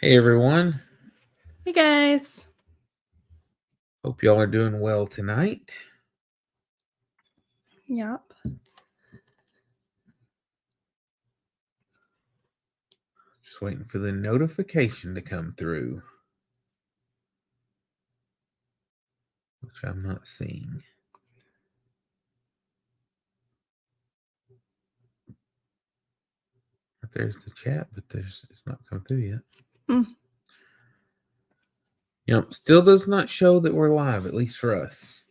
Hey everyone, Hey guys. hope y'all are doing well tonight. Yep. Just waiting for the notification to come through, which I'm not seeing. But there's the chat, but it's not come through yet. Still does not show that we're live, at least for us.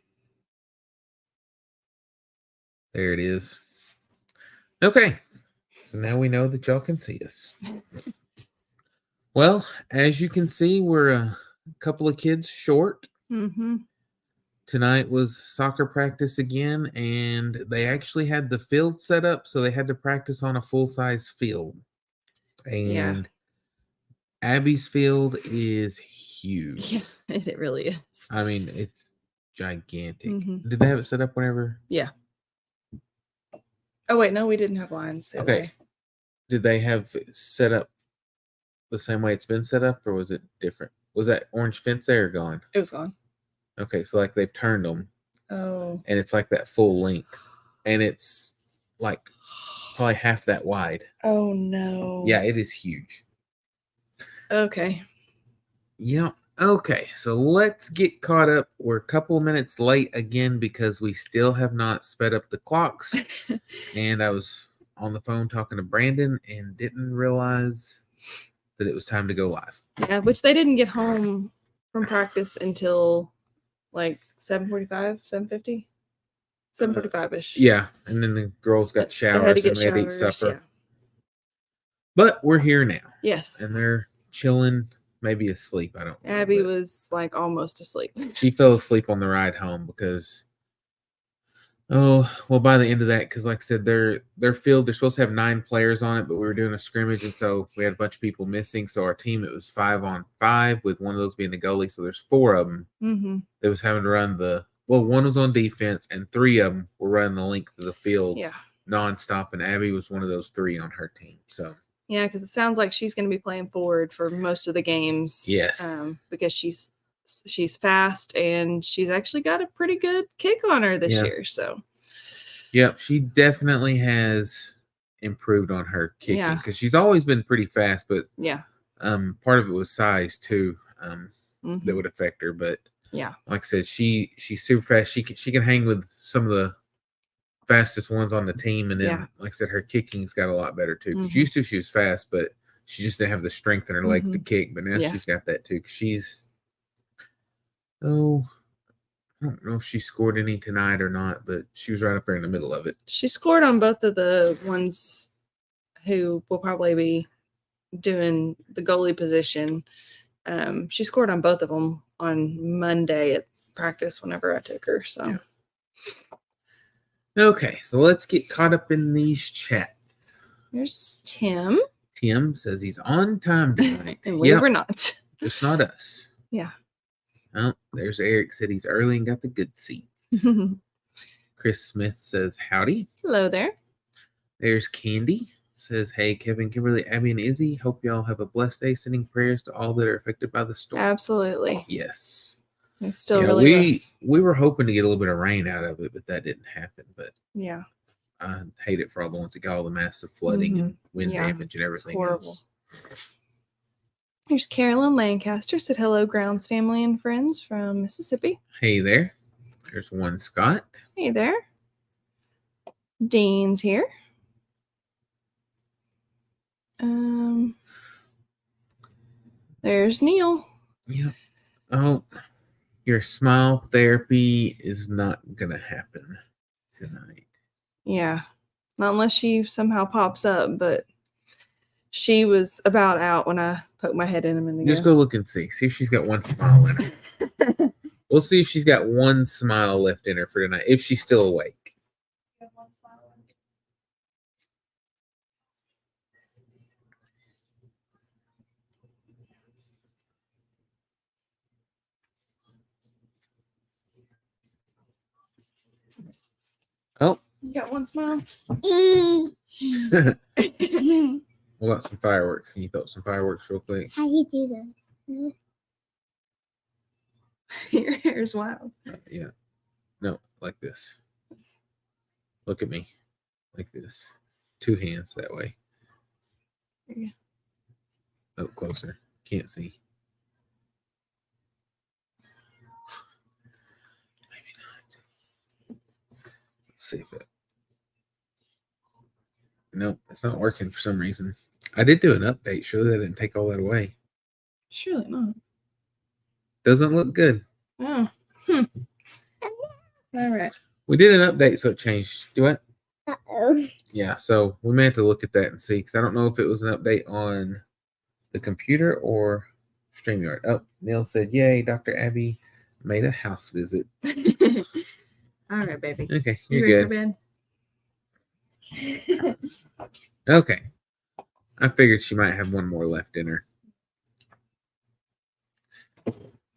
There it is. Okay, so now we know that y'all can see us. Well, as you can see, we're a couple of kids short. Tonight was soccer practice again, and they actually had the field set up, so they had to practice on a full-size field. And Abby's field is huge. Yeah, it really is. I mean, it's gigantic. Did they have it set up whenever? Yeah. Oh wait, no, we didn't have lines. Okay. Did they have it set up the same way it's been set up, or was it different? Was that orange fence there or gone? It was gone. Okay, so like they've turned them. Oh. And it's like that full length, and it's like probably half that wide. Oh no. Yeah, it is huge. Okay. Yeah. Okay, so let's get caught up. We're a couple minutes late again because we still have not sped up the clocks. And I was on the phone talking to Brandon and didn't realize that it was time to go live. Yeah, which they didn't get home from practice until like 7:45, 7:50, 7:45ish. Yeah, and then the girls got showers and we had to eat supper. Yeah. But we're here now. Yes. And they're chilling. Maybe asleep. I don't know. Abby was like almost asleep. She fell asleep on the ride home because, by the end of that, because like I said, their field, they're supposed to have 9 players on it, but we were doing a scrimmage, and so we had a bunch of people missing. So our team, it was 5-on-5, with one of those being the goalie. So there's 4 of them that was having to run one was on defense, and 3 of them were running the length of the field nonstop, and Abby was one of those 3 on her team. So. Yeah, because it sounds like she's going to be playing forward for most of the games. Yes. Because she's fast and she's actually got a pretty good kick on her this year. So. Yep, she definitely has improved on her kicking because she's always been pretty fast, but part of it was size too that would affect her. But like I said, she's super fast. She can hang with some of the fastest ones on the team, and then like I said, her kicking's got a lot better too. Because used to she was fast, but she just didn't have the strength in her legs to kick. But now she's got that too. Cause she's I don't know if she scored any tonight or not, but she was right up there in the middle of it. She scored on both of the ones who will probably be doing the goalie position. She scored on both of them on Monday at practice whenever I took her. So. Yeah. Okay, so let's get caught up in these chats. Here's Tim. Tim says he's on time tonight. And we were not. Just not us. Yeah. Oh, there's Eric, said he's early and got the good seats. Chris Smith says howdy. Hello there. There's Candy. Says, hey, Kevin, Kimberly, Abby, and Izzy. Hope y'all have a blessed day. Sending prayers to all that are affected by the storm. Absolutely. Yes. It's still really rough. We were hoping to get a little bit of rain out of it, but that didn't happen. But yeah, I hate it for all the ones that got all the massive flooding and wind damage and everything. It's horrible. Here's Carolyn Lancaster. Said hello, grounds family and friends from Mississippi. Hey there. There's one Scott. Hey there. Dean's here. There's Neil. Yep. Oh, your smile therapy is not gonna happen tonight. Yeah, not unless she somehow pops up. But she was about out when I poked my head in a minute ago. Just go look and see. See if she's got one smile in her. We'll see if she's got one smile left in her for tonight. If she's still awake. Oh. You got one smile? What about some fireworks? Can you throw up some fireworks real quick? How do you do this? Your hair's wild. Yeah. No, like this. Look at me. Like this. 2 hands that way. Yeah. Oh, closer. Can't see. Maybe not. Let's see if it. Nope, it's not working for some reason. I did do an update. Surely that didn't take all that away. Surely not. Doesn't look good. Oh. All right. We did an update, so it changed. Do what? Uh-oh. Yeah, so we may have to look at that and see, because I don't know if it was an update on the computer or StreamYard. Oh, Neil said, yay, Dr. Abby made a house visit. All right, baby. Okay, You you're ready good. for bed? Okay. I figured she might have one more left in her.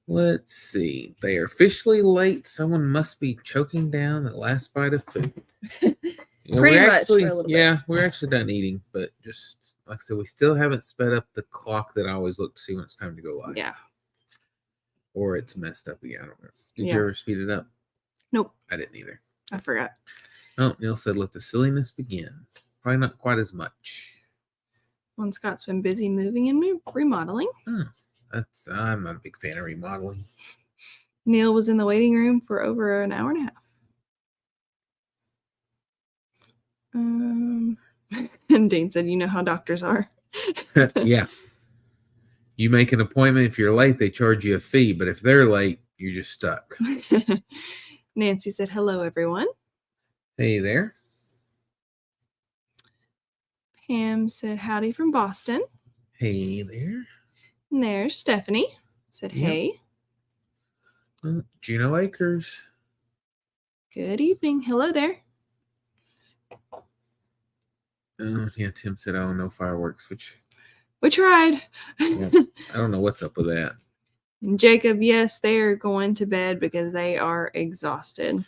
Let's see. They are officially late. Someone must be choking down the last bite of food. Pretty much for a little bit. Yeah, we're actually done eating, but just like I said, we still haven't sped up the clock that I always look to see when it's time to go live. Yeah. Or it's messed up again. I don't know. Did Yeah. you ever speed it up? Nope. I didn't either. I forgot. Oh, Neil said, let the silliness begin. Probably not quite as much. Well, Scott's been busy moving and remodeling. Oh, I'm not a big fan of remodeling. Neil was in the waiting room for over an hour and a half. And Dean said, you know how doctors are. Yeah. You make an appointment. If you're late, they charge you a fee. But if they're late, you're just stuck. Nancy said, hello, everyone. Hey there. Pam said, howdy from Boston. Hey there. And there's Stephanie. Said, hey. Juno Akers. Good evening. Hello there. Yeah, Tim said, oh, no fireworks, which we tried. Yeah, I don't know what's up with that. And Jacob, yes, they are going to bed because they are exhausted.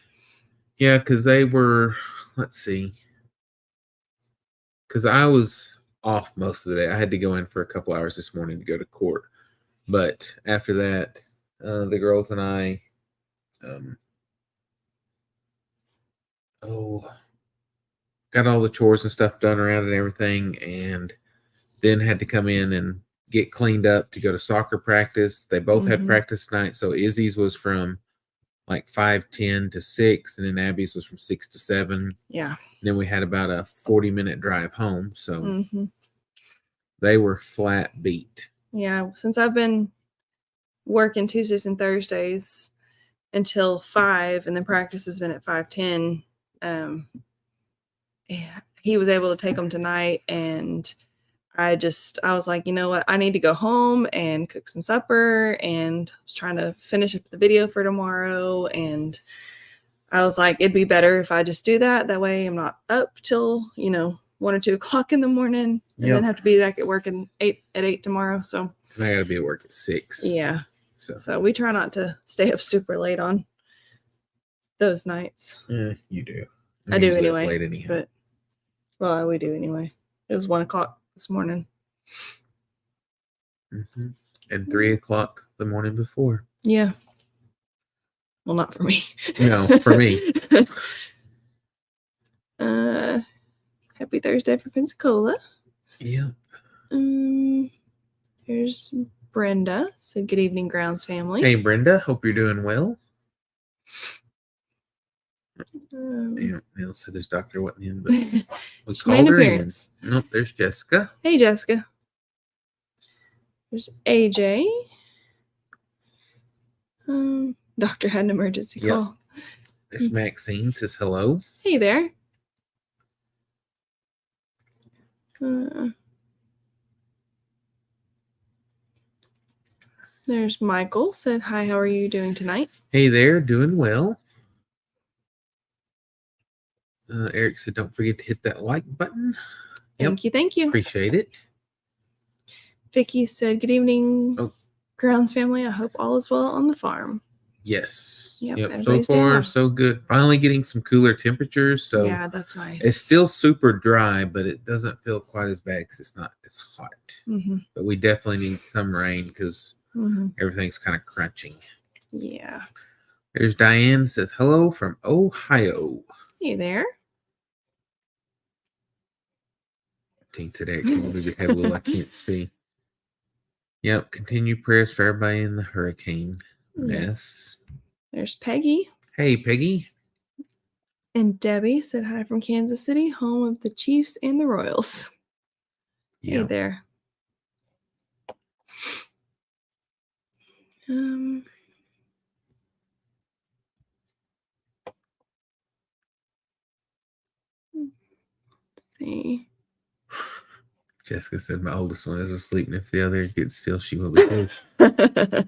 Yeah, because they were, let's see, because I was off most of the day. I had to go in for a couple hours this morning to go to court. But after that, the girls and I, got all the chores and stuff done around and everything, and then had to come in and get cleaned up to go to soccer practice. They both had practice tonight, so Izzy's was from like 5:10 to 6, and then Abby's was from 6 to 7. Yeah. And then we had about a 40-minute drive home, so they were flat beat. Yeah, since I've been working Tuesdays and Thursdays until 5, and then practice has been at 5:10. He was able to take them tonight, and I was like, you know what? I need to go home and cook some supper, and I was trying to finish up the video for tomorrow, and I was like, it'd be better if I just do that. That way I'm not up till, 1 or 2 o'clock in the morning, and then have to be back at work at 8 tomorrow. So I got to be at work at 6. Yeah. So we try not to stay up super late on those nights. Yeah, you do. I do anyway. Late anyhow. But, we do anyway. It was 1 o'clock this morning. And 3 o'clock the morning before. Yeah. Well, not for me. No, for me. Happy Thursday for Pensacola. Yeah. Here's Brenda. Said, good evening, Grounds family. Hey, Brenda. Hope you're doing well. Neil said his doctor wasn't in, but we called her in. Nope, there's Jessica. Hey, Jessica. There's AJ. Doctor had an emergency call. There's Maxine. Says hello. Hey there. There's Michael. Said, hi, how are you doing tonight? Hey there, doing well. Eric said, don't forget to hit that like button. Thank you. Appreciate it. Vicky said, good evening, Grounds family. I hope all is well on the farm. Yes. Yep. So far, so good. Finally getting some cooler temperatures. So yeah, that's nice. It's still super dry, but it doesn't feel quite as bad because it's not as hot. Mm-hmm. But we definitely need some rain because mm-hmm. everything's kind of crunching. Yeah. There's Diane says hello from Ohio. Hey there. Tinted Eric, can you move your head a little? I can't see. Yep. Continue prayers for everybody in the hurricane mess. There's Peggy. Hey, Peggy. And Debbie said hi from Kansas City, home of the Chiefs and the Royals. Yep. Hey there. Let's see. Jessica said my oldest one is asleep, and if the other gets still, she will be too. Does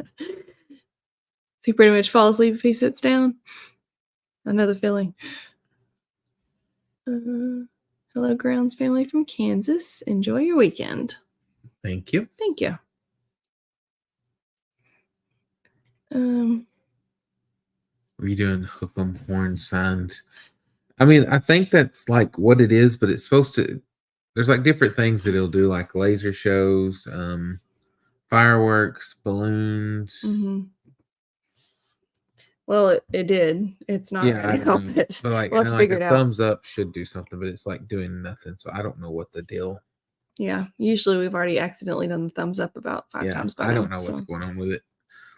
he pretty much fall asleep if he sits down? Another feeling. Hello, Grounds family from Kansas. Enjoy your weekend. Thank you. Thank you. Were you doing hook 'em horn signs? I mean, I think that's like what it is, but it's supposed to. There's like different things that it'll do, like laser shows, fireworks, balloons. Mm-hmm. Well, it did. It's not going to help it. But like, we'll have to figure it out. Thumbs up should do something, but it's like doing nothing. So I don't know what the deal. Yeah, usually we've already accidentally done the thumbs up about 5 times by now. I don't know what's going on with it.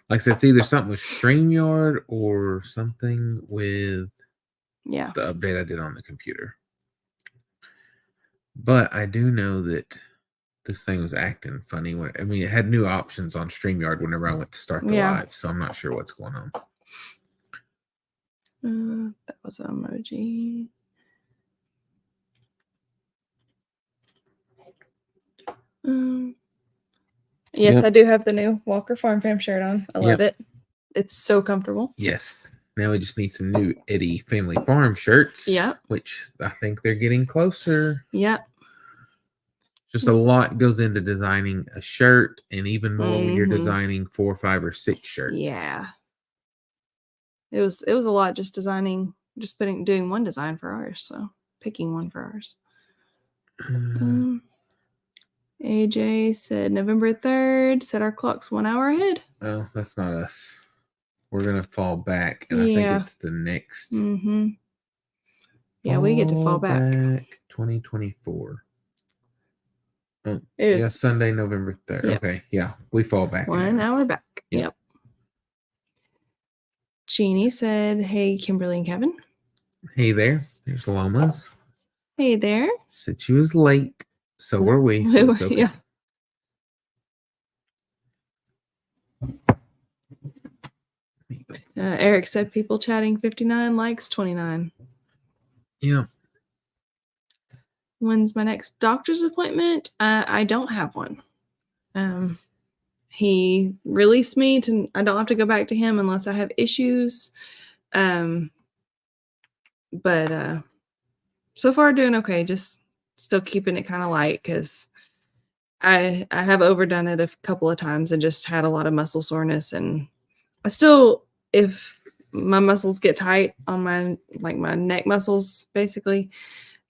Like I said, it's either something with StreamYard or something with the update I did on the computer. But I do know that this thing was acting funny. It had new options on StreamYard whenever I went to start the live, so I'm not sure what's going on. That was an emoji. Yes, I do have the new Walker Farm Fam shirt on. I love it. It's so comfortable. Yes. Now we just need some new Eddie Family Farm shirts. Yeah. Which I think they're getting closer. Yeah. Just a lot goes into designing a shirt, and even more when you're designing 4, 5, or 6 shirts. Yeah. It was a lot just designing, doing one design for ours. So picking one for ours. AJ said November 3rd, set our clocks 1 hour ahead. Oh, that's not us. We're going to fall back, and I think it's the next. Yeah, we get to fall back. 2024. Oh, yeah, Sunday, November 3rd. Yep. Okay, yeah, we fall back. 1 hour back. Yep. Jeannie said, hey, Kimberly and Kevin. Hey there. There's Lomas. Hey there. Said she was late. So were we. So it's okay. Yeah. Eric said people chatting 59 likes 29. Yeah. When's my next doctor's appointment? I don't have one. He released me to. I don't have to go back to him unless I have issues. But so far doing okay. Just still keeping it kind of light because I have overdone it a couple of times and just had a lot of muscle soreness, and I still, if my muscles get tight on my neck muscles, basically,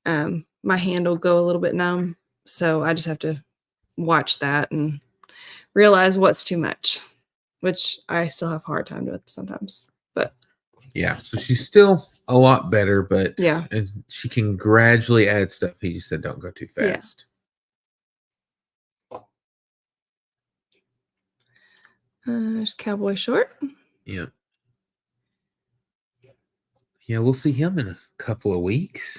my hand will go a little bit numb. So I just have to watch that and realize what's too much, which I still have a hard time with sometimes. But yeah, so she's still a lot better, but yeah, she can gradually add stuff. He just said don't go too fast. There's Cowboy Short. Yeah. Yeah, we'll see him in a couple of weeks.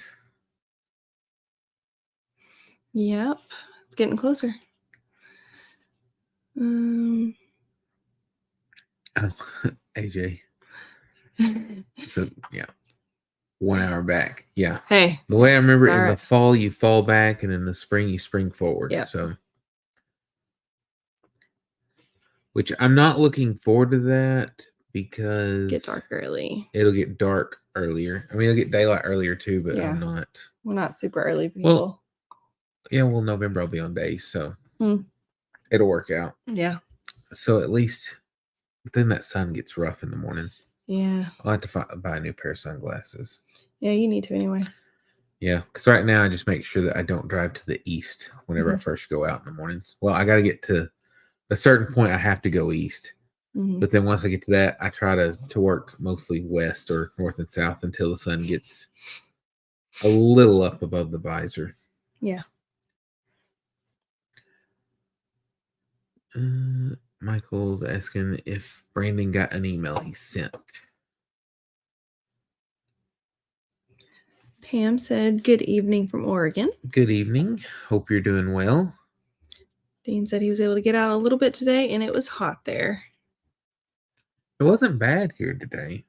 Yep, it's getting closer. Oh, AJ. So yeah, 1 hour back. Yeah. Hey. The way I remember, in the fall you fall back, and in the spring you spring forward. Yeah. So, which I'm not looking forward to that because it gets dark early. It'll get dark earlier. I mean, it'll get daylight earlier too, but I'm not. We're not super early people. Well, November I'll be on days, so it'll work out. Yeah. So at least But then that sun gets rough in the mornings. Yeah. I'll have to buy a new pair of sunglasses. Yeah, you need to anyway. Yeah, because right now I just make sure that I don't drive to the east whenever I first go out in the mornings. Well, I got to get to a certain point. I have to go east. But then once I get to that, I try to work mostly west or north and south until the sun gets a little up above the visor. Yeah. Michael's asking if Brandon got an email he sent. Pam said, "Good evening from Oregon." Good evening. Hope you're doing well. Dean said he was able to get out a little bit today, and it was hot there. It wasn't bad here today.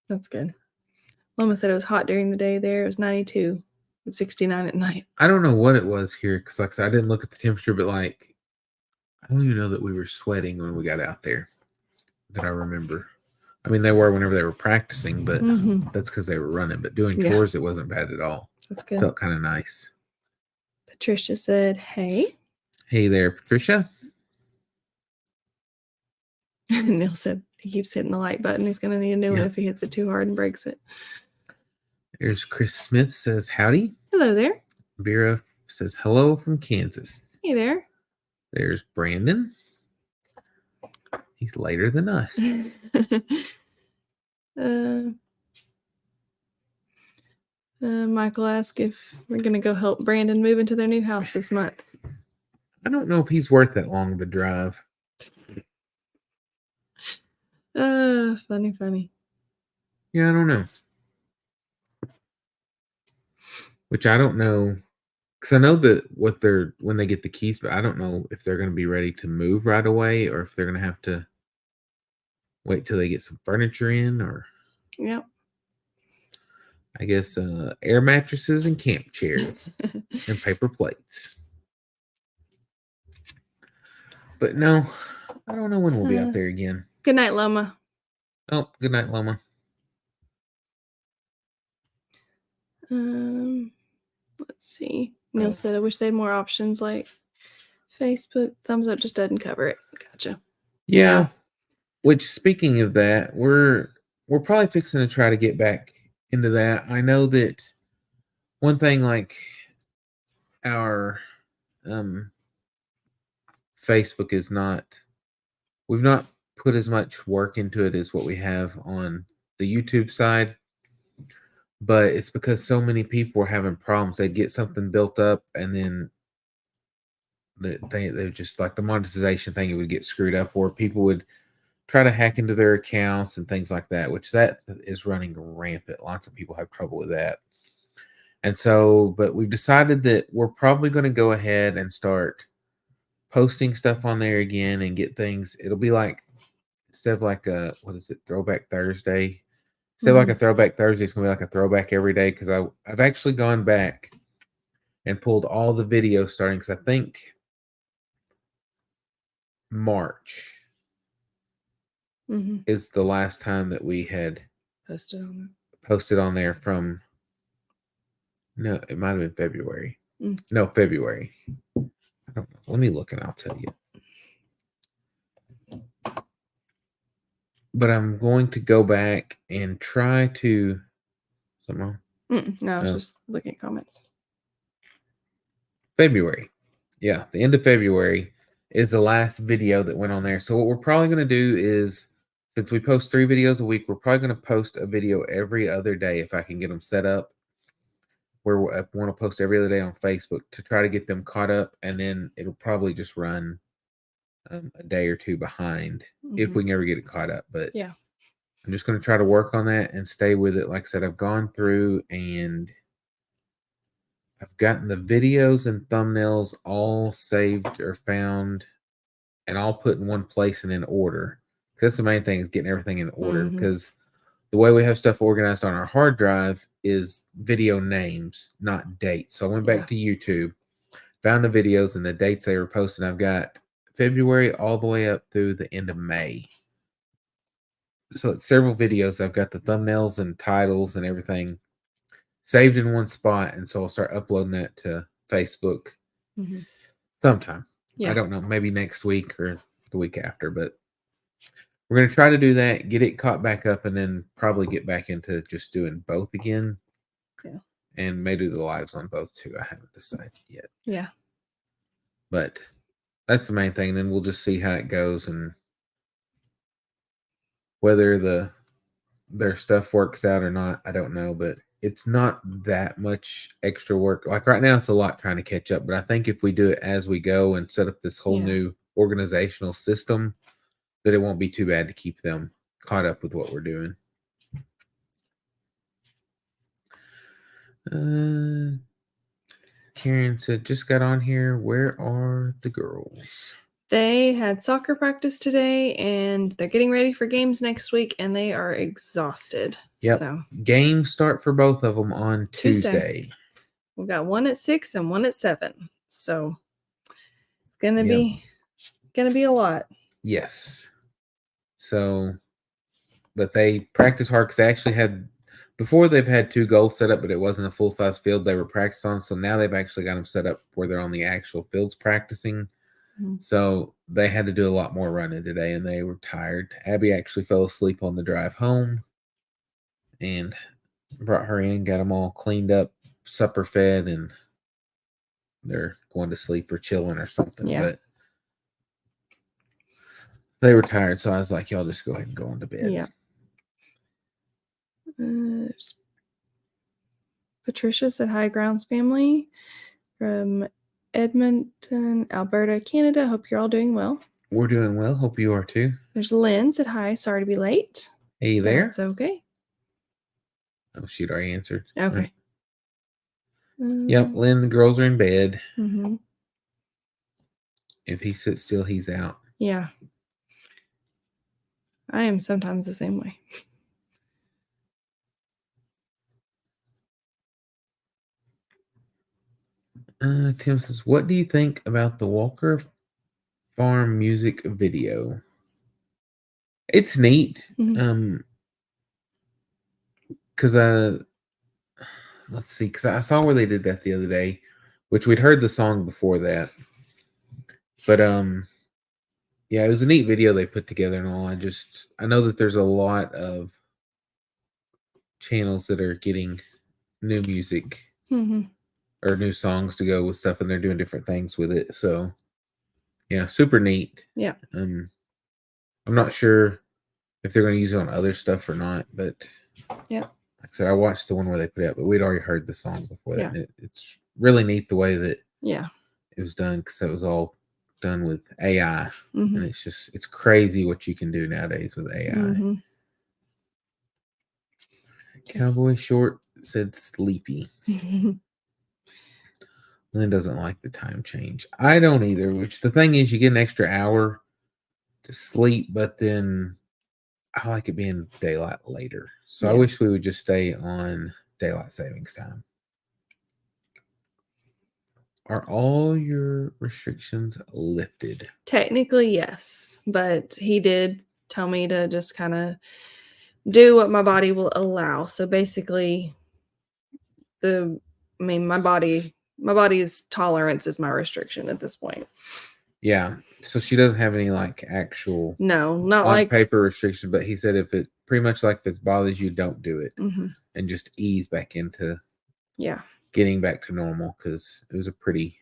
That's good. Loma said it was hot during the day there. It was 92 and 69 at night. I don't know what it was here because, like I said, I didn't look at the temperature, but I don't even know that we were sweating when we got out there. That I remember. I mean, they were whenever they were practicing, but that's because they were running. But doing chores, it wasn't bad at all. That's good. Felt kind of nice. Patricia said, "Hey." Hey there, Patricia. Neil said he keeps hitting the like button. He's going to need a new one if he hits it too hard and breaks it. There's Chris Smith says, howdy. Hello there. Vera says, hello from Kansas. Hey there. There's Brandon. He's later than us. Michael asked if we're going to go help Brandon move into their new house this month. I don't know if he's worth that long of a drive. Funny. Yeah, I don't know. Which I don't know. Because I know that when they get the keys, but I don't know if they're going to be ready to move right away or if they're going to have to wait till they get some furniture in or. Yep. I guess air mattresses and camp chairs and paper plates. But no, I don't know when we'll be out there again. Good night, Loma. Oh, good night, Loma. Let's see. Neil said, I wish they had more options like Facebook. Thumbs up just doesn't cover it. Gotcha. Yeah. Which, speaking of that, we're probably fixing to try to get back into that. I know that one thing, like our Facebook is not, we've not put as much work into it as what we have on the YouTube side, but it's because so many people were having problems. They'd get something built up and then they just like the monetization thing, it would get screwed up, or people would try to hack into their accounts and things like that, which that is running rampant. Lots of people have trouble with that. And so, but we've decided that we're probably going to go ahead and start posting stuff on there again and get things. It'll be like, instead of like a, what is it, Throwback Thursday? Instead of like a Throwback Thursday, it's going to be like a throwback every day, because I've actually gone back and pulled all the videos starting, because I think March is the last time that we had posted on there from, no, it might have been February. No, February. I don't know. Let me look and I'll tell you. But I'm going to go back and try to somehow. No, I was just looking at comments. February. Yeah, the end of February is the last video that went on there. So what we're probably going to do is, since we post 3 videos a week, we're probably going to post a video every other day if I can get them set up. Where I want to post every other day on Facebook to try to get them caught up, and then it'll probably just run a day or 2 behind if we can ever get it caught up. But yeah, I'm just going to try to work on that and stay with it. Like I said, I've gone through and I've gotten the videos and thumbnails all saved or found and all put in one place and in order. That's the main thing, is getting everything in order, because the way we have stuff organized on our hard drive is video names, not dates. So I went back to YouTube, found the videos and the dates they were posting. I've got February all the way up through the end of May. So it's several videos. I've got the thumbnails and titles and everything saved in one spot. And so I'll start uploading that to Facebook sometime. I don't know, maybe next week or the week after, but we're going to try to do that, get it caught back up, and then probably get back into just doing both again. Yeah. And maybe the lives on both too. I haven't decided yet. Yeah. But that's the main thing. And then we'll just see how it goes and whether their stuff works out or not. I don't know, but it's not that much extra work. Like right now, it's a lot trying to catch up. But I think if we do it as we go and set up this whole new organizational system, that it won't be too bad to keep them caught up with what we're doing. Karen said, just got on here. Where are the girls? They had soccer practice today, and they're getting ready for games next week, and they are exhausted. Yep. So. Games start for both of them on Tuesday. We've got one at 6 and one at 7. So it's gonna be a lot. Yes. So, but they practice hard because they actually had before they've had 2 goals set up, but it wasn't a full-size field they were practicing on. So now they've actually got them set up where they're on the actual fields practicing. Mm-hmm. So they had to do a lot more running today, and they were tired. Abby actually fell asleep on the drive home, and brought her in, got them all cleaned up, supper fed, and they're going to sleep or chilling or something. Yeah. But they were tired, so I was like, y'all just go ahead and go on to bed. Yeah. Patricia said, hi, Grounds family from Edmonton, Alberta, Canada. Hope you're all doing well. We're doing well. Hope you are too. There's Lynn said, hi, sorry to be late. Hey there. That's okay. Oh, she'd already answered. Okay. Yep, Lynn, the girls are in bed. Mm-hmm. If he sits still, he's out. Yeah. I am sometimes the same way. Tim says, what do you think about the Walker Farm music video? It's neat. Mm-hmm. Because let's see, because I saw where they did that the other day, which we'd heard the song before that. But yeah, it was a neat video they put together and all. I know that there's a lot of channels that are getting new music or new songs to go with stuff, and they're doing different things with it. So yeah, super neat. Yeah. I'm not sure if they're going to use it on other stuff or not, but yeah. Like I said, I watched the one where they put it out, but we'd already heard the song before that. And it's really neat the way that it was done, because it was all done with AI. And it's crazy what you can do nowadays with AI. Cowboy Short said sleepy. Lynn doesn't like the time change. I don't either, which the thing is, you get an extra hour to sleep, but then I like it being daylight later. So I wish we would just stay on daylight savings time. Are all your restrictions lifted? Technically, yes. But he did tell me to just kind of do what my body will allow. So basically, my body's tolerance is my restriction at this point. Yeah. So she doesn't have any like actual not on paper restrictions, but he said if it pretty much like if it bothers you, don't do it, and just ease back into getting back to normal, because it was a pretty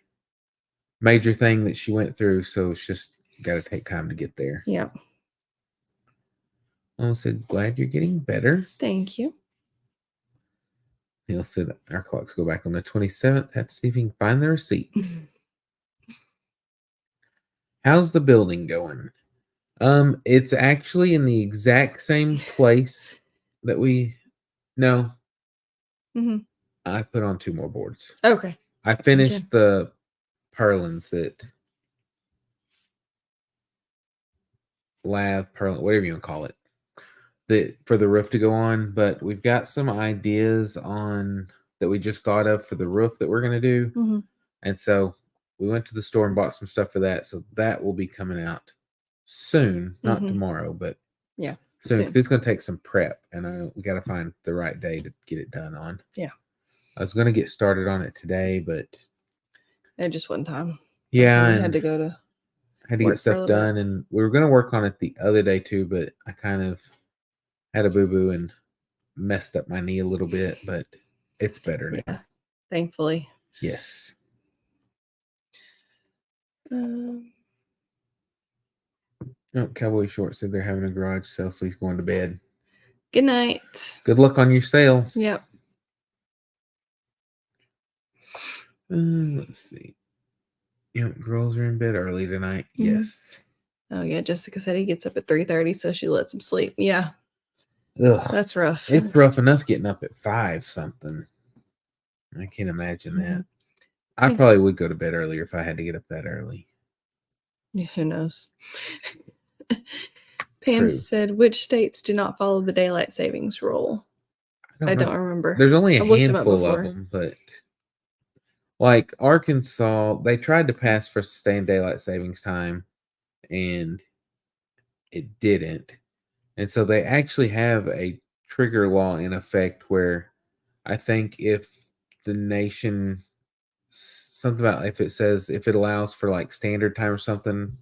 major thing that she went through. So it's just got to take time to get there. Yeah. I said, glad you're getting better. Thank you. Neil said our clocks go back on the 27th. Have to see if you can find the receipt. How's the building going? It's actually in the exact same place that we know. I put on 2 more boards. Okay. I finished the purlins that whatever you want to call it, that for the roof to go on, but we've got some ideas on that we just thought of for the roof that we're going to do. And so we went to the store and bought some stuff for that. So that will be coming out soon, not tomorrow, but soon. Because it's going to take some prep, and we got to find the right day to get it done on. Yeah. I was going to get started on it today, but it just wasn't time. Yeah. I had to go to had to get stuff done, and we were going to work on it the other day too, but I kind of had a boo-boo and messed up my knee a little bit, but it's better now. Yeah, thankfully. Yes. Cowboy Short said they're having a garage sale, so he's going to bed. Good night. Good luck on your sale. Yep. Let's see. Girls are in bed early tonight. Mm-hmm. Yes. Oh yeah, Jessica said he gets up at 3:30, so she lets him sleep. Yeah. Ugh, that's rough. It's rough enough getting up at 5 something. I can't imagine that. I probably would go to bed earlier if I had to get up that early. Yeah, who knows? Pam said, which states do not follow the daylight savings rule? I don't remember. There's only a handful of them, but like Arkansas, they tried to pass for sustained daylight savings time and it didn't. And so they actually have a trigger law in effect where I think if the nation, something about if it allows for like standard time or something,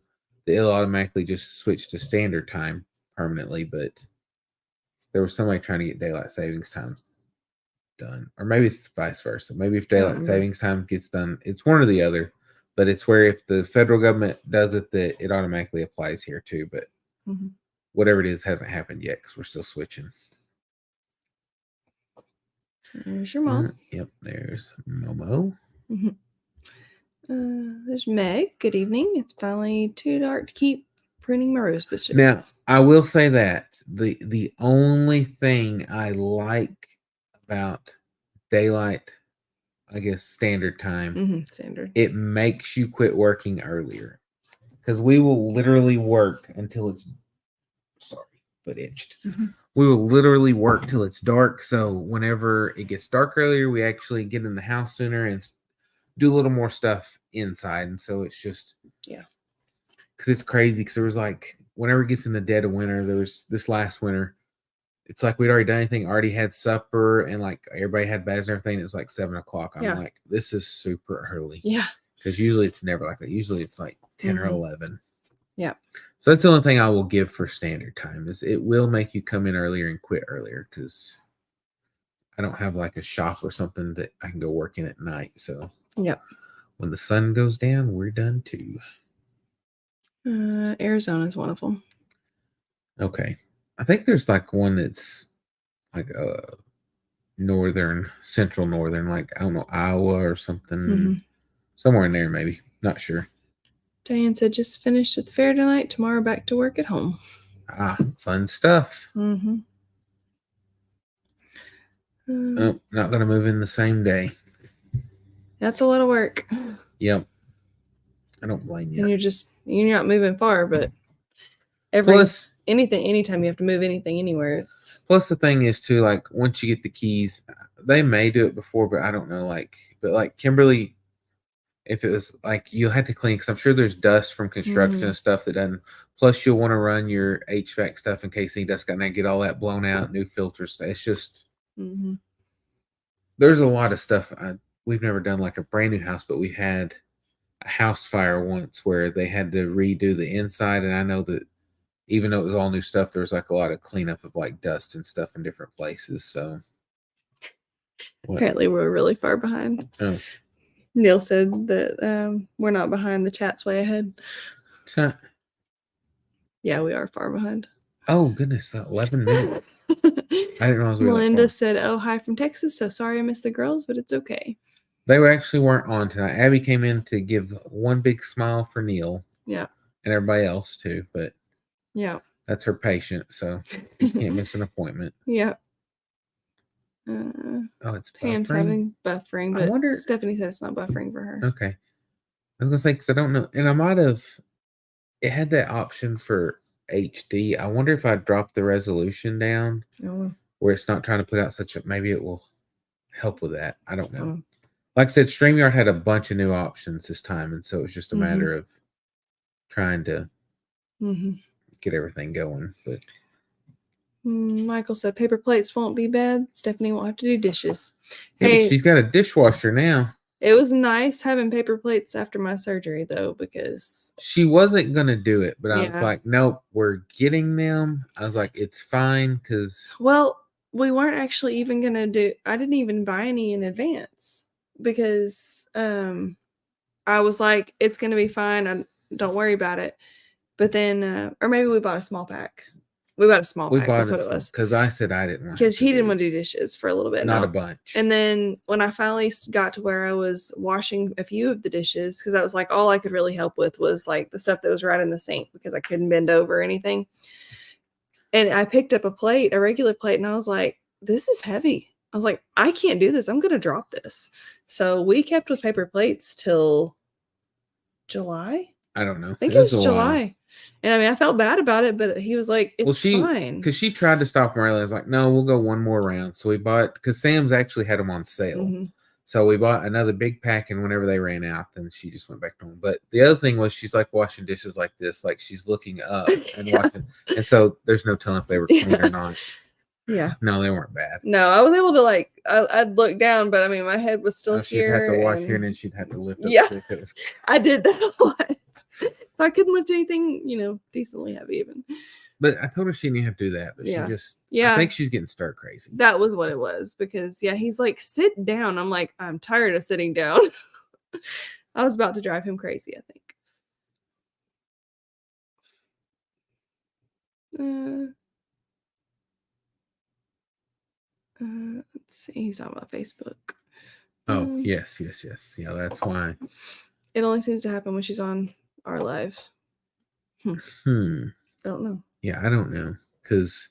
it'll automatically just switch to standard time permanently. But there was somebody trying to get daylight savings time done, or maybe it's vice versa. Maybe if daylight savings time gets done, it's one or the other. But it's where if the federal government does it, that it automatically applies here too. But whatever it is hasn't happened yet because we're still switching. There's your mom. Yep, there's Momo. There's Meg. Good evening. It's finally too dark to keep pruning my rose bushes. Now, I will say that the only thing I like about daylight, I guess standard time, standard, it makes you quit working earlier because we will literally work until it's itched. We will literally work till it's dark. So whenever it gets dark earlier, we actually get in the house sooner and do a little more stuff inside. And so it's just, because it's crazy. Because there was like, whenever it gets in the dead of winter, there was this last winter, it's like we'd already done anything, already had supper, and like everybody had baths and everything. It was like 7 o'clock. I'm like, this is super early. Yeah. Because usually it's never like that. Usually it's like 10 or 11. Yeah. So that's the only thing I will give for standard time is it will make you come in earlier and quit earlier because I don't have like a shop or something that I can go work in at night. So when the sun goes down, we're done too. Arizona is one of them. Okay. I think there's like one that's like central northern, like I don't know, Iowa or something. Somewhere in there maybe. Not sure. Diane said, just finished at the fair tonight. Tomorrow back to work at home. Fun stuff. Oh, not going to move in the same day. That's a lot of work. Yep. I don't blame you. And you're not moving far, but anytime you have to move anything anywhere. Plus the thing is too, like once you get the keys, they may do it before, but I don't know. But like Kimberly, if it was like you'll have to clean because I'm sure there's dust from construction and stuff that doesn't. Plus, you'll want to run your HVAC stuff in case any dust got in there, get all that blown out, new filters. It's just there's a lot of stuff. We've never done like a brand new house, but we had a house fire once where they had to redo the inside, and I know that even though it was all new stuff, there was like a lot of cleanup of like dust and stuff in different places. So apparently, we're really far behind. Oh. Neil said that we're not behind. The chat's way ahead. Yeah, we are far behind. Oh, goodness. 11 minutes. I didn't realize we were Melinda said, oh, hi from Texas. So sorry I missed the girls, but it's okay. They actually weren't on tonight. Abby came in to give one big smile for Neil. Yeah. And everybody else, too. But that's her patient, so you can't miss an appointment. Yeah. It's Pam's having buffering, but Stephanie said it's not buffering for her. Okay. I was going to say, because I don't know. And it had that option for HD. I wonder if I drop the resolution down where it's not trying to put out maybe it will help with that. I don't know. Like I said, StreamYard had a bunch of new options this time. And so it was just a matter of trying to get everything going. But Michael said paper plates won't be bad. Stephanie won't have to do dishes. Hey, she's got a dishwasher now. It was nice having paper plates after my surgery, though, because she wasn't going to do it, but I was like, nope, we're getting them. I was like, it's fine because. Well, we weren't actually even going to do, I didn't even buy any in advance because I was like, it's going to be fine. Don't worry about it. But then, or maybe we bought a small pack. We bought a small pack. That's what it was. Because I said I didn't want to. Because he didn't want to do dishes for a little bit. Not a bunch. And then when I finally got to where I was washing a few of the dishes, because that was like all I could really help with was like the stuff that was right in the sink because I couldn't bend over or anything. And I picked up a regular plate, and I was like, this is heavy. I was like, I can't do this. I'm going to drop this. So we kept with paper plates till July. I don't know. I think it was July. And I mean, I felt bad about it, but he was like, it's fine. Because she tried to stop Marley. I was like, no, we'll go one more round. So we bought, because Sam's actually had them on sale. Mm-hmm. So we bought another big pack, and whenever they ran out, then she just went back to them. But the other thing was she's like washing dishes like this, like she's looking up and washing. And so there's no telling if they were clean or not. Yeah. No, they weren't bad. No, I was able to I'd look down, but I mean, my head was still here. She'd have to wash here, and then she'd have to lift up. Yeah, I did that a lot. So I couldn't lift anything, decently heavy even. But I told her she didn't have to do that. But she just, I think she's getting stir crazy. That was what it was because, he's like, sit down. I'm like, I'm tired of sitting down. I was about to drive him crazy, I think. Let's see. He's talking about Facebook. Oh, yes. Yeah, that's why. It only seems to happen when she's on our live. I don't know. Yeah, I don't know. Because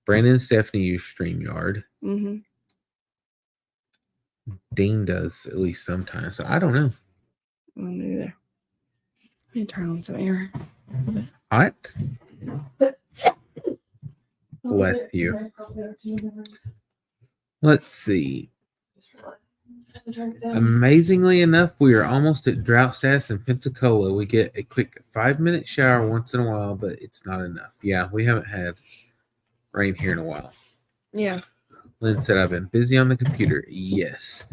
Brandon and Stephanie use StreamYard. Mm-hmm. Dean does at least sometimes. So I don't know. I don't know either. Let me turn on some air. Hot? Bless you. Let's see. Amazingly enough, we are almost at drought status in Pensacola. We get a quick 5-minute shower once in a while, but it's not enough. Yeah, we haven't had rain here in a while. Yeah. Lynn said, I've been busy on the computer. Yes.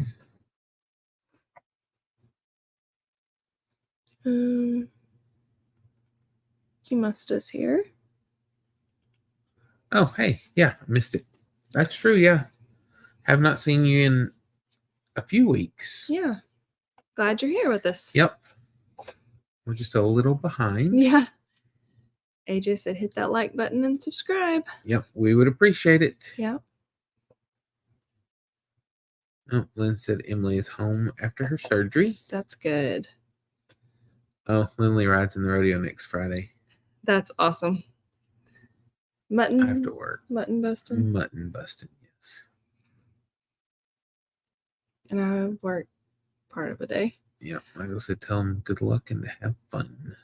Musta's here. Oh, hey. Yeah, I missed it. That's true, yeah. Have not seen you in a few weeks. Yeah. Glad you're here with us. Yep. We're just a little behind. Yeah. AJ said hit that like button and subscribe. Yep. We would appreciate it. Yep. Oh, Lynn said Emily is home after her surgery. That's good. Oh, Lindley rides in the rodeo next Friday. That's awesome. Mutton. I have to work. Mutton busting. Mutton busting, yes. And I work part of a day. Yeah, I just said tell them good luck and to have fun.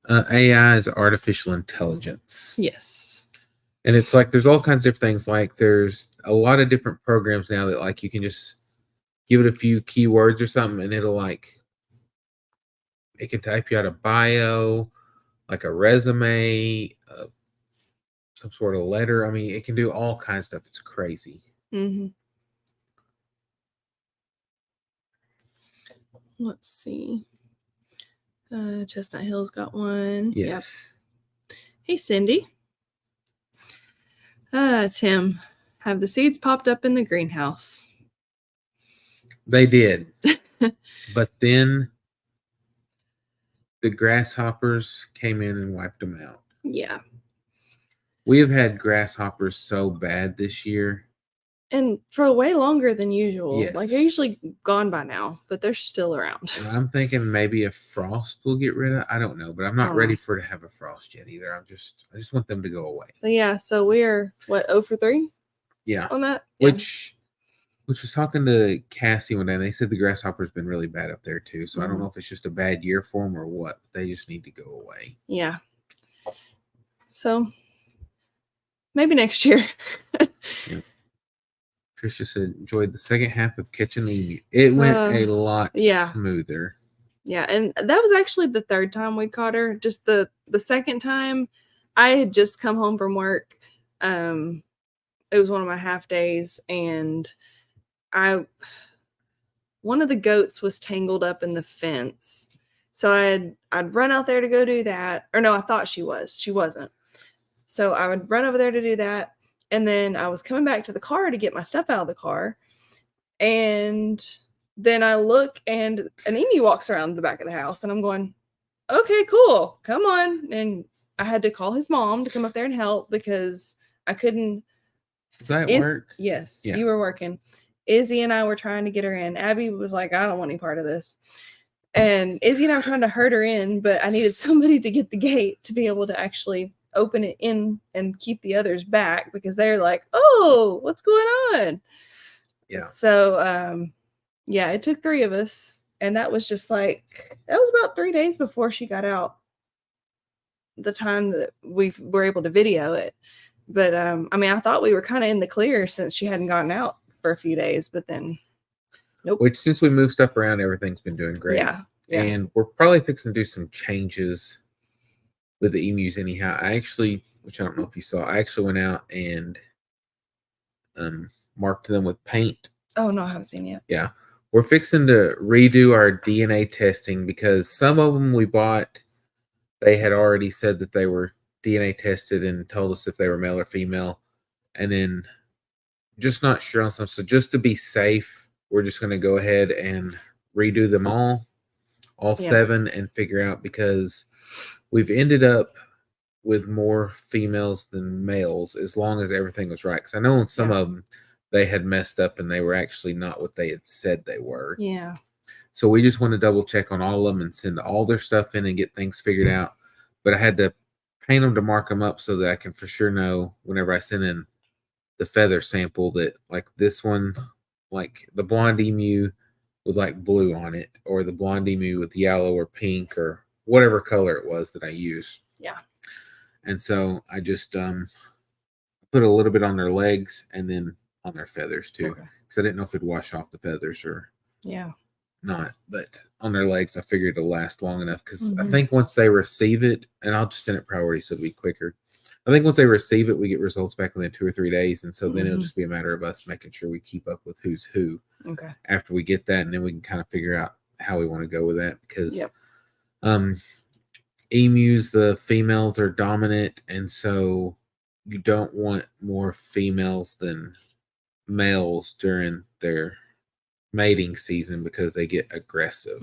AI is artificial intelligence. Yes. And it's like there's all kinds of things. Like there's a lot of different programs now that like you can just give it a few keywords or something, and it'll like it can type you out a bio, like a resume, some sort of letter. I mean, it can do all kinds of stuff. It's crazy. Mm-hmm. Let's see. Chestnut Hill's got one. Yes. Yep. Hey, Cindy. Tim, have the seeds popped up in the greenhouse? They did. But then the grasshoppers came in and wiped them out. Yeah. We have had grasshoppers so bad this year. And for way longer than usual. Yes. Like they're usually gone by now, but they're still around. And I'm thinking maybe a frost will get rid of. I don't know, but I'm not ready for it to have a frost yet either. I just want them to go away. But yeah, so we're 0 for 3? Yeah. On that? Yeah. Which was talking to Cassie one day, and they said the grasshopper's been really bad up there too. So I don't know if it's just a bad year for them or what. They just need to go away. Yeah. So maybe next year. Yeah. Trisha said enjoyed the second half of Kitchen Emu. It went a lot smoother. Yeah, and that was actually the third time we caught her. Just the second time, I had just come home from work. it was one of my half days, and one of the goats was tangled up in the fence. So I'd run out there to go do that. Or no, I thought she was. She wasn't. So I would run over there to do that. And then I was coming back to the car to get my stuff out of the car. And then I look and an emu walks around the back of the house. And I'm going, okay, cool. Come on. And I had to call his mom to come up there and help because I couldn't. Was I at work? Yes, yeah. You were working. Izzy and I were trying to get her in. Abby was like, I don't want any part of this. And Izzy and I were trying to herd her in, but I needed somebody to get the gate to be able to actually open it in and keep the others back because they're like, oh, what's going on? Yeah. So, yeah, it took 3 of us. And that was just like, that was about 3 days before she got out, the time that we were able to video it. But, I mean, I thought we were kind of in the clear since she hadn't gotten out for a few days, but then nope. Which since we moved stuff around, everything's been doing great. Yeah. And we're probably fixing to do some changes with the emus anyhow. Which I don't know if you saw, I actually went out and marked them with paint. Oh, no, I haven't seen it yet. Yeah. We're fixing to redo our DNA testing because some of them we bought, they had already said that they were DNA tested and told us if they were male or female. And then just not sure on some. So just to be safe, we're just going to go ahead and redo them all 7 and figure out, because we've ended up with more females than males as long as everything was right. Because I know in some of them, they had messed up and they were actually not what they had said they were. Yeah. So we just want to double check on all of them and send all their stuff in and get things figured out. But I had to paint them to mark them up so that I can for sure know whenever I send in the feather sample that, like, this one, like the blonde emu with like blue on it, or the blonde emu with yellow or pink or whatever color it was that I used. Yeah. And so I just put a little bit on their legs and then on their feathers too, because I didn't know if it'd wash off the feathers or not. But on their legs, I figured it'll last long enough, because I think once they receive it, and I'll just send it priority so it'll be quicker. I think once they receive it, we get results back within 2 or 3 days, and so then it'll just be a matter of us making sure we keep up with who's who. Okay. After we get that, and then we can kind of figure out how we want to go with that, because emus, the females are dominant, and so you don't want more females than males during their mating season because they get aggressive.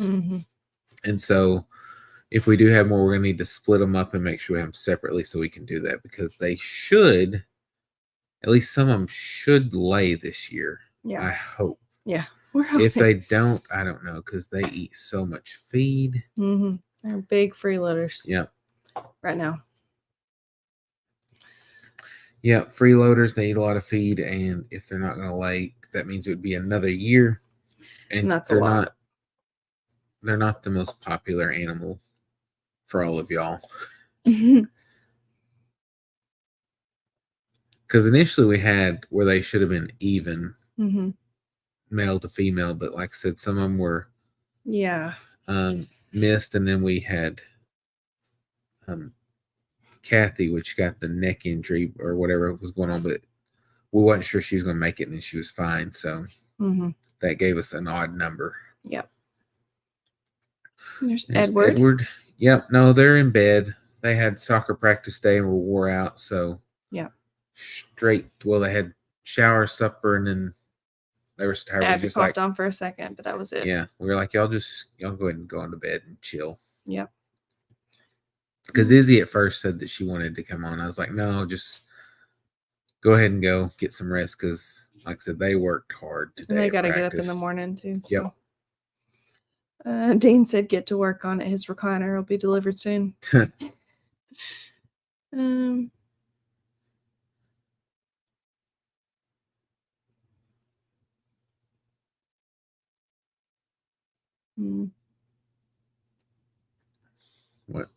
And so if we do have more, we're going to need to split them up and make sure we have them separately so we can do that, because they should, at least some of them should lay this year. Yeah. I hope. Yeah. We're hoping. If they don't, I don't know, because they eat so much feed. They're big freeloaders. Yep. Right now. Yeah, freeloaders, they eat a lot of feed, and if they're not going to lay, that means it would be another year. And that's a lot. They're not the most popular animal for all of y'all. Because initially we had where they should have been even male to female, but like I said, some of them were missed, and then we had Kathy, which got the neck injury or whatever was going on, but we wasn't sure she was going to make it, and then she was fine, so that gave us an odd number. Yep. There's Edward. Yep. No, they're in bed. They had soccer practice day and were wore out, so they had shower, supper, and then they were tired. Abby just popped on for a second, but that was it. Yeah, we were like, y'all go ahead and go on to bed and chill. Yep. Because Izzy at first said that she wanted to come on. I was like, no, just go ahead and go get some rest, because, like I said, they worked hard today. And they got to get up in the morning too. Yep. So. Dean said get to work on it. His recliner will be delivered soon. What?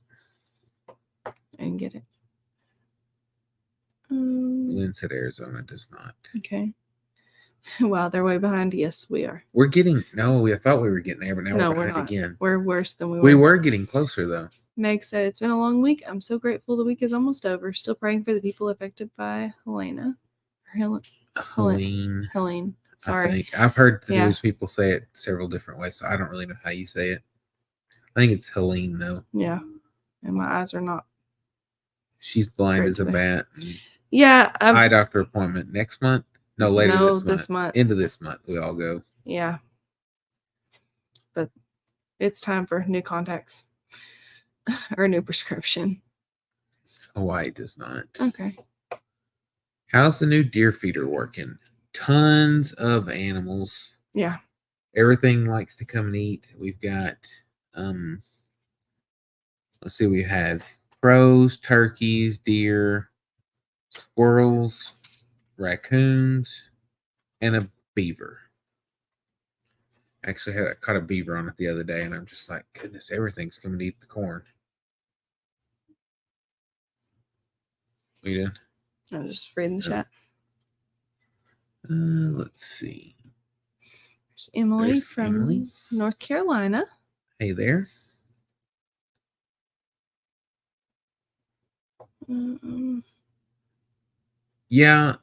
I didn't get it. Lynn said Arizona does not. Okay. Wow, they're way behind. Yes, we are. We're getting, I thought we were getting there, but now we're behind again. We're worse than we were. We were getting closer, though. Meg said, it's been a long week. I'm so grateful the week is almost over. Still praying for the people affected by Helena. Helene. Sorry. I think I've heard the news people say it several different ways, so I don't really know how you say it. I think it's Helene though. Yeah, and my eyes are not. She's blind as a bat. Yeah, eye doctor appointment next month. No, later this month. Into this month, we all go. Yeah, but it's time for new contacts or a new prescription. Hawaii does not. Okay. How's the new deer feeder working? Tons of animals. Yeah. Everything likes to come and eat. We've got, let's see, we had crows, turkeys, deer, squirrels, raccoons, and a beaver. Actually, I caught a beaver on it the other day, and I'm just like, goodness, everything's coming to eat the corn. What are you doing? I'm just reading the chat. Let's see. There's Emily from North Carolina. Hey there. Yeah.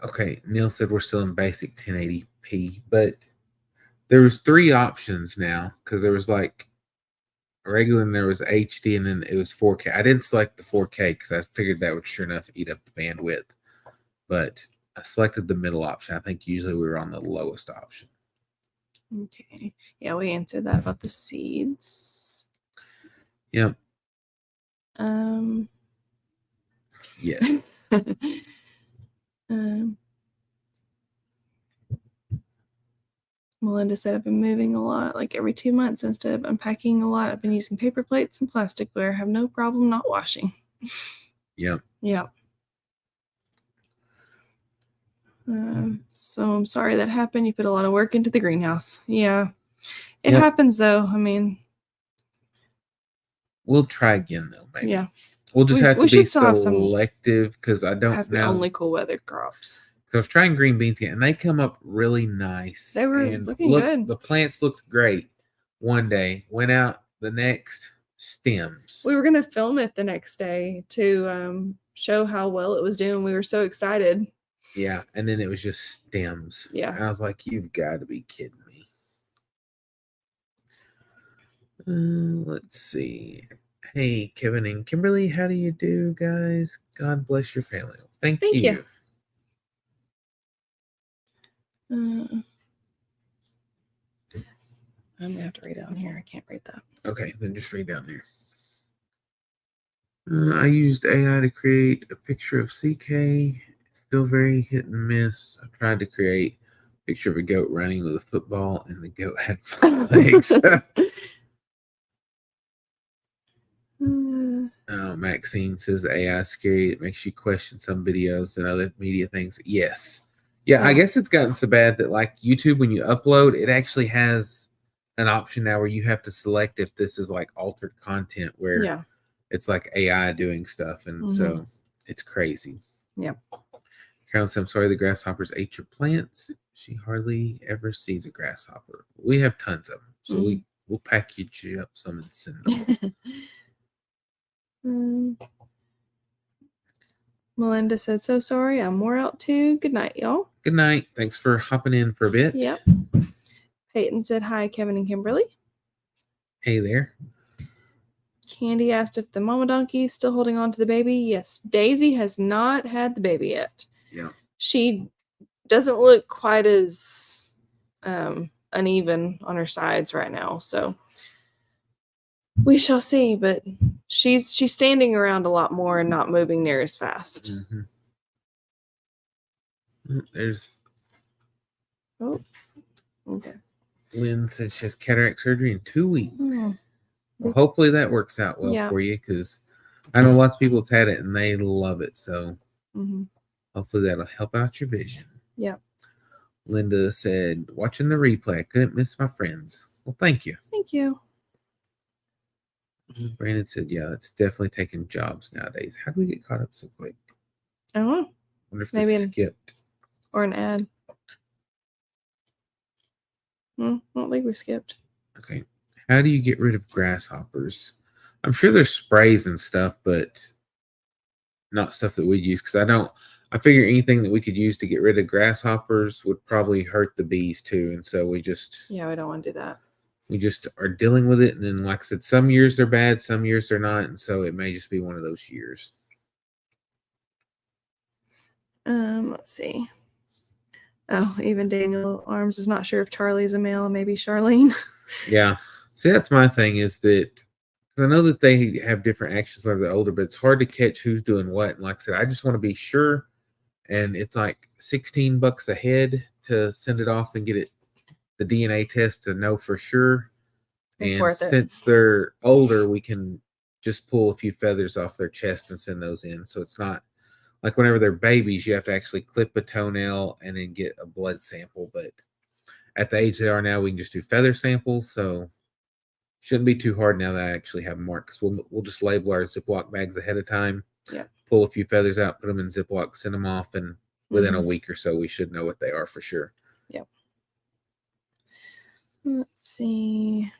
Okay. Neil said we're still in basic 1080p, but there was 3 options now because there was like regular and there was HD and then it was 4K. I didn't select the 4K because I figured that would sure enough eat up the bandwidth, but I selected the middle option. I think usually we were on the lowest option. Okay. Yeah, we answered that about the seeds. Yep. Yes. Melinda said, I've been moving a lot, like every 2 months. Instead of unpacking a lot, I've been using paper plates and plasticware. I have no problem not washing. Yep. Yep. So I'm sorry that happened. You put a lot of work into the greenhouse. Yeah. It happens, though. I mean, we'll try again, though, maybe. Yeah. We'll just have to be selective because I don't know. Only cool weather crops. So I was trying green beans again, and they come up really nice. They were looking good. The plants looked great one day. Went out the next, stems. We were going to film it the next day to show how well it was doing. We were so excited. Yeah, and then it was just stems. Yeah. And I was like, you've got to be kidding me. Let's see. Hey, Kevin and Kimberly, how do you do, guys? God bless your family. Thank you. I'm going to have to read down here. I can't read that. Okay, then just read down there. I used AI to create a picture of CK. It's still very hit and miss. I tried to create a picture of a goat running with a football, and the goat had 5 legs. Maxine says the AI is scary. It makes you question some videos and other media things. Yes. Yeah, I guess it's gotten so bad that like YouTube, when you upload, it actually has an option now where you have to select if this is like altered content where it's like AI doing stuff. And so it's crazy. Yeah. Carolyn said, I'm sorry the grasshoppers ate your plants. She hardly ever sees a grasshopper. We have tons of them. So we'll package you up some and send them. Melinda said, so sorry. I'm wore out too. Good night, y'all. Good night. Thanks for hopping in for a bit. Yep. Peyton said, hi, Kevin and Kimberly. Hey there. Candy asked if the mama donkey is still holding on to the baby. Yes. Daisy has not had the baby yet. Yeah. She doesn't look quite as uneven on her sides right now. So we shall see, but she's standing around a lot more and not moving near as fast. There's okay. Lynn said she has cataract surgery in 2 weeks. Well, hopefully that works out well for you, because I know lots of people have had it and they love it. So hopefully that'll help out your vision. Yeah. Linda said, watching the replay, I couldn't miss my friends. Well, thank you. Thank you. Brandon said, yeah, it's definitely taking jobs nowadays. How do we get caught up so quick? I don't know. Wonder if maybe skipped. Or an ad. I don't think we skipped. Okay. How do you get rid of grasshoppers? I'm sure there's sprays and stuff, but not stuff that we use, because I figure anything that we could use to get rid of grasshoppers would probably hurt the bees too. And so we just... Yeah, we don't want to do that. We just are dealing with it. And then, like I said, some years they're bad, some years they're not. And so it may just be one of those years. Let's see. Oh, even Daniel Arms is not sure if Charlie's a male, maybe Charlene. Yeah. See, that's my thing is that, because I know that they have different actions whenever they're older, but it's hard to catch who's doing what. And like I said, I just want to be sure. And it's like $16 a head to send it off and get it the DNA test to know for sure. It's and worth since they're older, we can just pull a few feathers off their chest and send those in. So it's not like whenever they're babies, you have to actually clip a toenail and then get a blood sample. But at the age they are now, we can just do feather samples. So shouldn't be too hard now that I actually have marks. We'll just label our Ziploc bags ahead of time. Yeah. Pull a few feathers out, put them in Ziploc, send them off, and within a week or so, we should know what they are for sure. Yep. Let's see.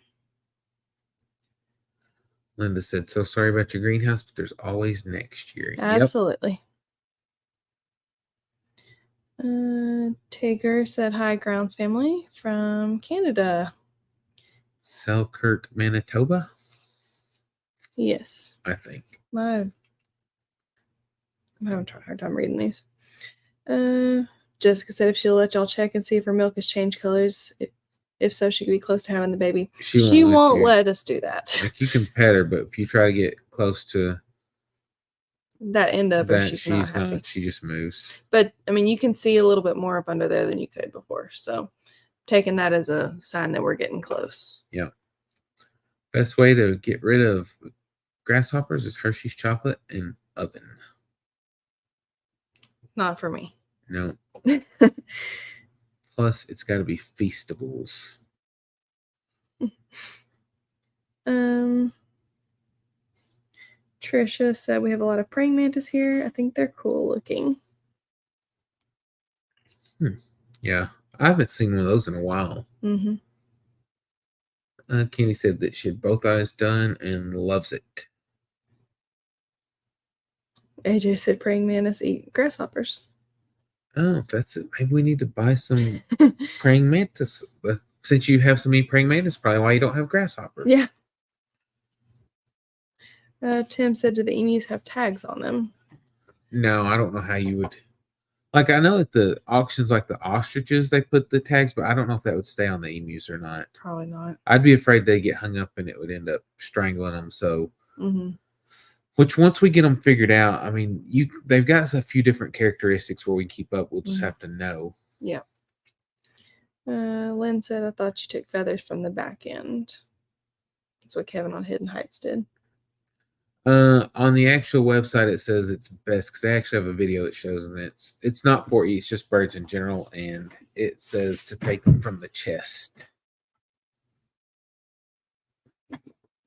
Linda said, so sorry about your greenhouse, but there's always next year. Absolutely. Yep. Tigger said, hi, Grounds family from Canada. Selkirk, Manitoba? Yes. I think. I'm having a hard time reading these. Jessica said if she'll let y'all check and see if her milk has changed colors. If so, she could be close to having the baby. She won't let us do that. Like you can pet her, but if you try to get close to that end of her, she's not happy. She just moves. But I mean, you can see a little bit more up under there than you could before. So taking that as a sign that we're getting close. Yeah. Best way to get rid of grasshoppers is Hershey's chocolate and oven. Not for me. No. Plus, it's got to be Feastables. Trisha said we have a lot of praying mantis here. I think they're cool looking. Yeah, I haven't seen one of those in a while. Kenny said that she had both eyes done and loves it. AJ said praying mantis eat grasshoppers. Oh, that's it. Maybe we need to buy some praying mantis. Since you have so many praying mantis, probably why you don't have grasshoppers. Yeah. Tim said, do the emus have tags on them? No, I don't know how you would. Like, I know at the auctions, like the ostriches, they put the tags, but I don't know if that would stay on the emus or not. Probably not. I'd be afraid they'd get hung up and it would end up strangling them. So, which once we get them figured out, I mean, they've got a few different characteristics where we keep up. We'll just have to know. Yeah. Lynn said, I thought you took feathers from the back end. That's what Kevin on Hidden Heights did. On the actual website, it says it's best because they actually have a video that shows them that it's not for it's just birds in general, and it says to take them from the chest.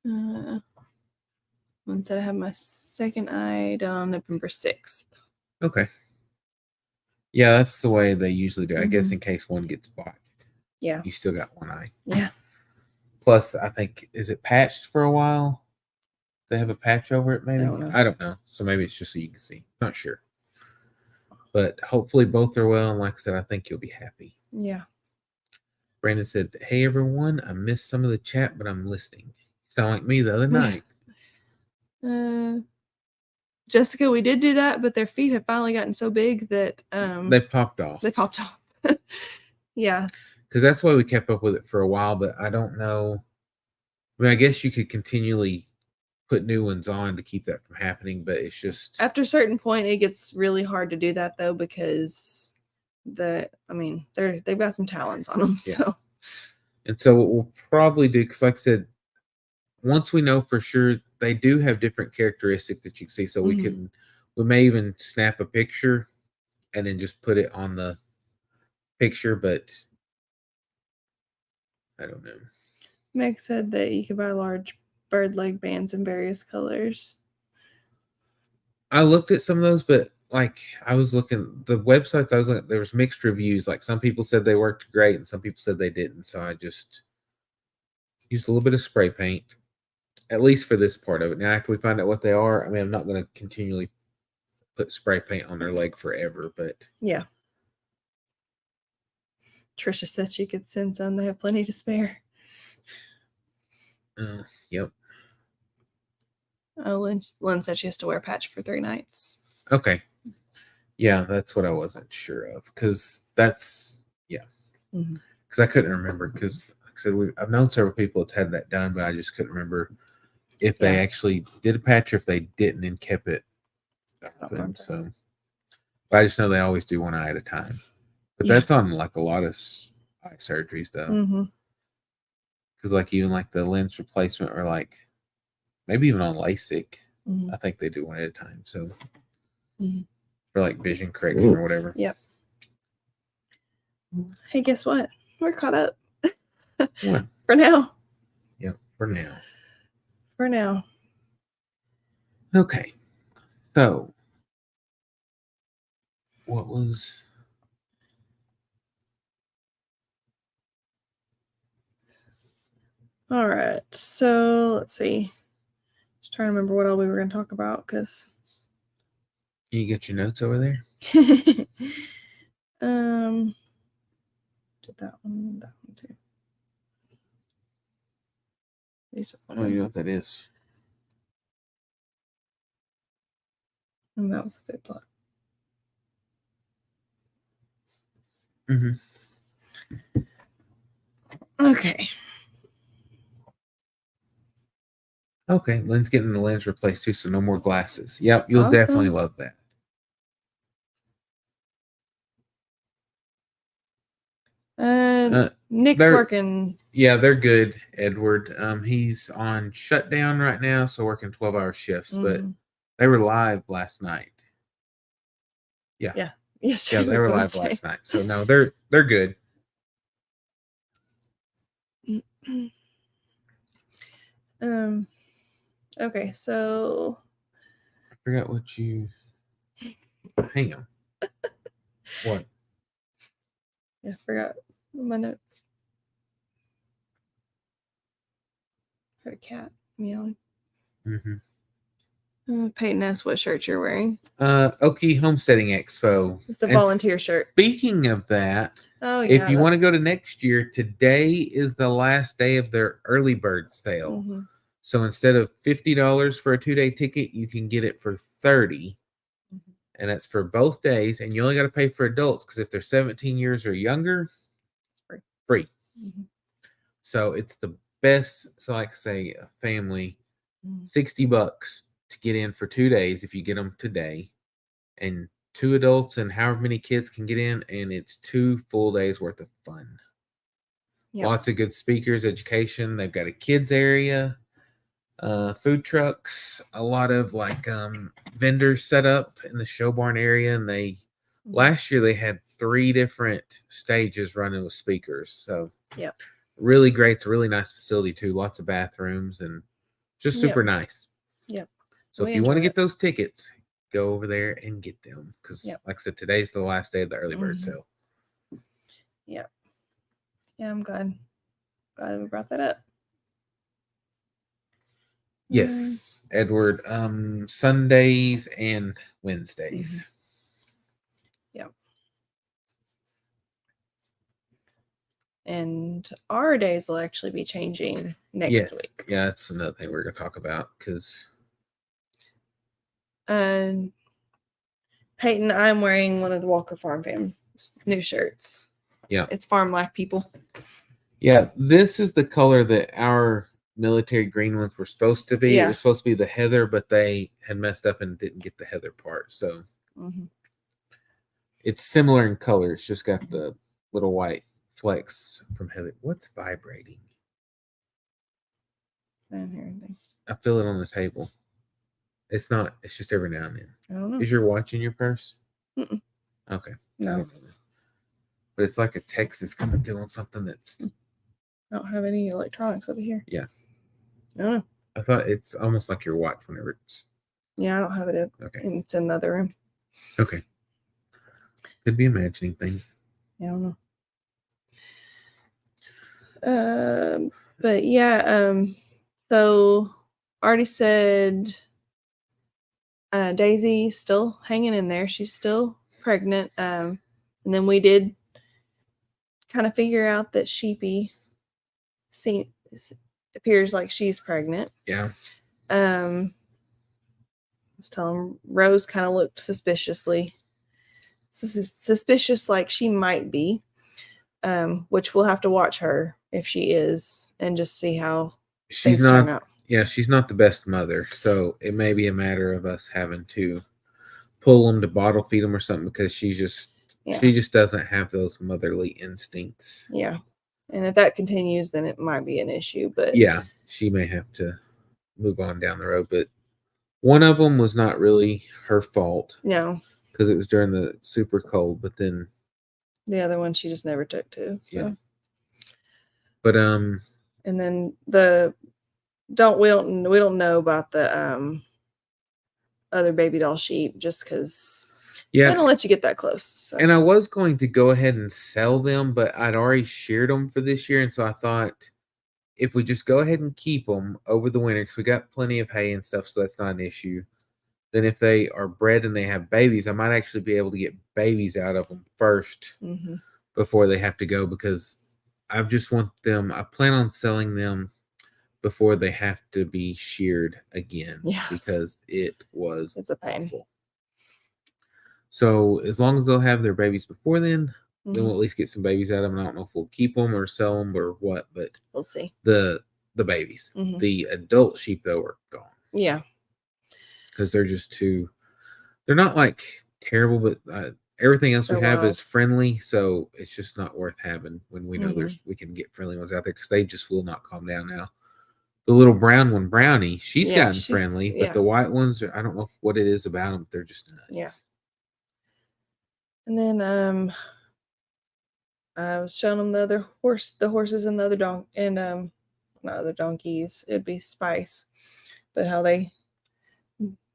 One said I have my second eye done on November 6th. Okay. Yeah, that's the way they usually do. I guess in case one gets bought. Yeah. You still got one eye. Yeah. Plus, I think, is it patched for a while? They have a patch over it, maybe? I don't know. So maybe it's just so you can see. Not sure. But hopefully both are well. And like I said, I think you'll be happy. Yeah. Brandon said, hey, everyone. I missed some of the chat, but I'm listening. You sound like me the other night. Jessica, we did do that, but their feet have finally gotten so big that they popped off. Yeah. Because that's why we kept up with it for a while, but I don't know. I mean, I guess you could continually put new ones on to keep that from happening, but it's just after a certain point it gets really hard to do that though, because they've got some talons on them. Yeah. So what we'll probably do, because like I said, once we know for sure, they do have different characteristics that you can see. So we may even snap a picture and then just put it on the picture, but I don't know. Meg said that you could buy large bird leg bands in various colors. I looked at some of those, but like I was looking, the websites I was looking at, there was mixed reviews. Like some people said they worked great and some people said they didn't. So I just used a little bit of spray paint, at least for this part of it. Now, after we find out what they are, I mean, I'm not going to continually put spray paint on their leg forever, but yeah. Trisha said she could send some. They have plenty to spare. Yep. Oh, Lynn said she has to wear a patch for 3 nights. Okay. Yeah, that's what I wasn't sure of, because that's because I couldn't remember, because like I said, I've known several people that's had that done, but I just couldn't remember if they actually did a patch or if they didn't and kept it open. So, but I just know they always do one eye at a time. But that's on like a lot of eye surgeries though, because like even like the lens replacement or like maybe even on LASIK, I think they do one at a time. So for like vision correction or whatever. Yep. Hey, guess what? We're caught up. What? For now. Yep, for now. For now. Okay. So, what was... All right. So, let's see. Just trying to remember what all we were going to talk about, because... You get your notes over there? Did that one too. I don't even know what that is. And that was the food plot. Okay. Okay, Lynn's getting the lens replaced too, so no more glasses. Yep, you'll definitely love that. Nick's working. Yeah, they're good, Edward. He's on shutdown right now, so working 12-hour shifts, but they were live last night. Yeah. Yeah. Yes. Yeah, they were live last night. So no, they're good. Okay, so I forgot what you... Hang on. What? Yeah, I forgot my notes. Heard a cat meowing. Peyton asked what shirt you're wearing. Okie Homesteading Expo. It's the volunteer shirt. Speaking of that, if you want to go to next year, today is the last day of their early bird sale. So instead of $50 for a 2-day ticket, you can get it for $30. And that's for both days. And you only got to pay for adults, because if they're 17 years or younger, free. So it's the best. So like say a family, $60 to get in for 2 days if you get them today, and 2 adults and however many kids can get in, and it's 2 full days worth of fun. Lots of good speakers, education. They've got a kids area, food trucks, a lot of like vendors set up in the show barn area, and they last year they had 3 different stages running with speakers. So really great. It's a really nice facility too. Lots of bathrooms and just super nice. So if you want to get those tickets, go over there and get them, because like I said, today's the last day of the early bird sale. Yeah, I'm glad we brought that up. Yes, Edward. Sundays and Wednesdays. And our days will actually be changing next week. Yeah, that's another thing we're gonna talk about, because Peyton, I'm wearing one of the Walker Farm Fam new shirts. Yeah, it's Farm Life People. Yeah, this is the color that our military green ones were supposed to be. It was supposed to be the heather, but they had messed up and didn't get the heather part. So it's similar in color. It's just got the little white flecks from heather. What's vibrating? I don't hear anything. I feel it on the table. It's not. It's just every now and then. I don't know. Is your watch in your purse? Mm-mm. Okay. No. I don't know. But it's like a text is coming through on something that's... I don't have any electronics over here. Yeah. I don't know. I thought it's almost like your watch whenever it's... Yeah, I don't have it. Okay. It's in the other room. Okay. Could be imagining things. Yeah, I don't know. But yeah, so already said Daisy's still hanging in there. She's still pregnant. And then we did kind of figure out that Sheepy appears like she's pregnant. Yeah. I was telling Rose kind of looked suspicious like she might be, which we'll have to watch her if she is and just see how things turn out. Yeah, she's not the best mother, so it may be a matter of us having to pull them to bottle feed them or something because she just doesn't have those motherly instincts. Yeah, and if that continues, then it might be an issue. But yeah, she may have to move on down the road. But one of them was not really her fault. No, because it was during the super cold. But then the other one she just never took to. So. Yeah. But and then we don't know about the other baby doll sheep just because they don't let you get that close. So. And I was going to go ahead and sell them, but I'd already shared them for this year, and so I thought if we just go ahead and keep them over the winter, because we got plenty of hay and stuff, so that's not an issue. Then if they are bred and they have babies, I might actually be able to get babies out of them first before they have to go, because I just want them. I plan on selling them before they have to be sheared again. Yeah. Because it's a pain. Awful. So as long as they'll have their babies before then we'll at least get some babies out of them. I don't know if we'll keep them or sell them or what, but we'll see. The babies. The adult sheep though are gone. Yeah. Because they're just too. They're not like terrible, but everything else we have is friendly, so it's just not worth having when we know we can get friendly ones out there because they just will not calm down now. The little brown one, Brownie, she's gotten friendly, but the white ones, I don't know what it is about them. They're just nuts. Yeah. And then I was showing them the horses and the other not other donkeys. It'd be Spice, but how they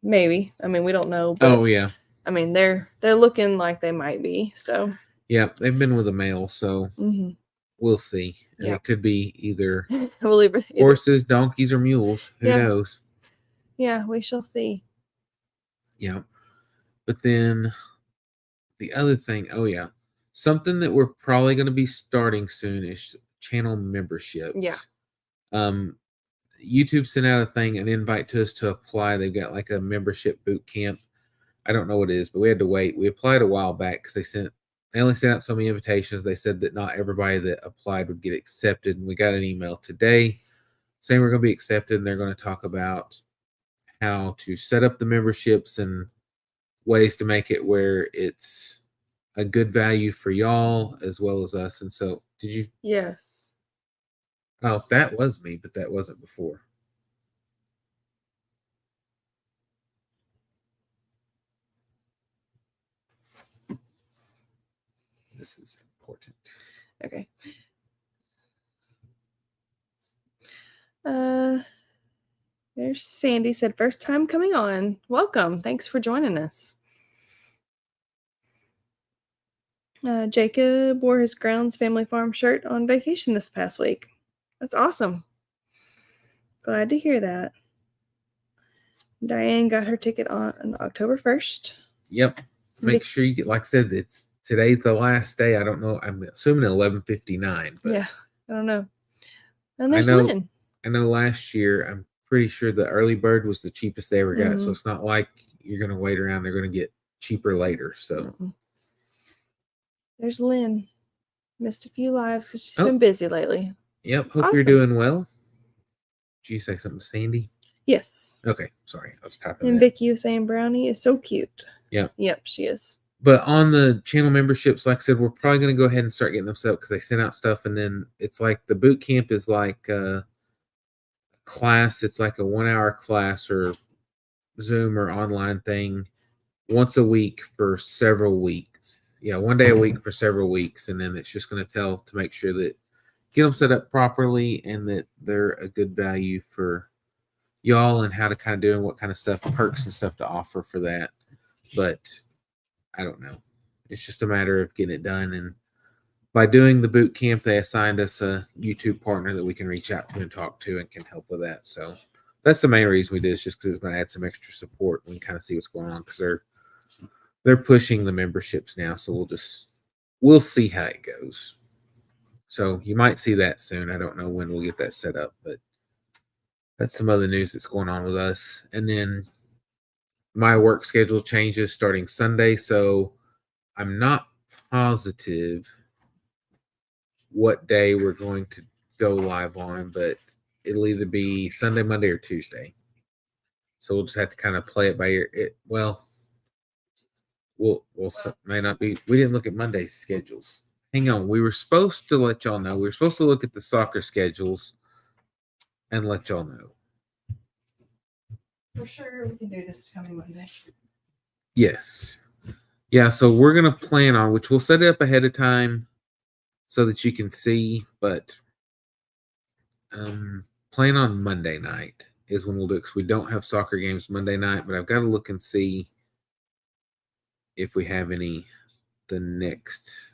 maybe. I mean, we don't know. But, oh yeah. I mean, they're looking like they might be. So. Yeah, they've been with a male, so we'll see. And it could be either horses, donkeys, or mules. Who knows? Yeah, we shall see. Yeah. But then the other thing, something that we're probably going to be starting soon is channel memberships. Yeah. YouTube sent out an invite to us to apply. They've got like a membership boot camp. I don't know what it is, but we had to wait. We applied a while back because they only sent out so many invitations. They said that not everybody that applied would get accepted. And we got an email today saying we're going to be accepted, and they're going to talk about how to set up the memberships and ways to make it where it's a good value for y'all as well as us. And so, did you? Yes. Oh, that was me, but that wasn't before. This is important. Okay. There's Sandy said, first time coming on. Welcome. Thanks for joining us. Jacob wore his Grounds Family Farm shirt on vacation this past week. That's awesome. Glad to hear that. Diane got her ticket on October 1st. Yep. Make sure you get, like I said, today's the last day. I don't know. I'm assuming 11:59. Yeah, I don't know. And there's Lynn. I know last year, I'm pretty sure the early bird was the cheapest they ever got. So it's not like you're going to wait around. They're going to get cheaper later. So there's Lynn. Missed a few lives because she's been busy lately. Yep. Hope you're doing well. Did you say something, Sandy? Yes. Okay. Sorry. I was typing. And Vicky was saying Brownie is so cute. Yeah. Yep, she is. But on the channel memberships, like I said, we're probably going to go ahead and start getting them set up because they sent out stuff. And then it's like the boot camp is like a class. It's like a 1-hour class or Zoom or online thing once a week for several weeks. Yeah, one day a week for several weeks. And then it's just going to make sure that get them set up properly and that they're a good value for y'all and how to kind of do and what kind of stuff, perks and stuff to offer for that. But I don't know. It's just a matter of getting it done. And by doing the boot camp, they assigned us a YouTube partner that we can reach out to and talk to and can help with that. So that's the main reason we did. Is just because it's going to add some extra support. We can kind of see what's going on because they're pushing the memberships now. So we'll see how it goes. So you might see that soon. I don't know when we'll get that set up, but that's some other news that's going on with us. And then my work schedule changes starting Sunday, so I'm not positive what day we're going to go live on, but it'll either be Sunday, Monday, or Tuesday. So we'll just have to kind of play it by ear. We'll may not be. We didn't look at Monday's schedules. Hang on, we were supposed to let y'all know. We were supposed to look at the soccer schedules and let y'all know. For sure, we can do this coming Monday. Yes. Yeah, so we're going to plan on, which we'll set it up ahead of time so that you can see, but plan on Monday night is when we'll do it because we don't have soccer games Monday night, but I've got to look and see if we have any the next,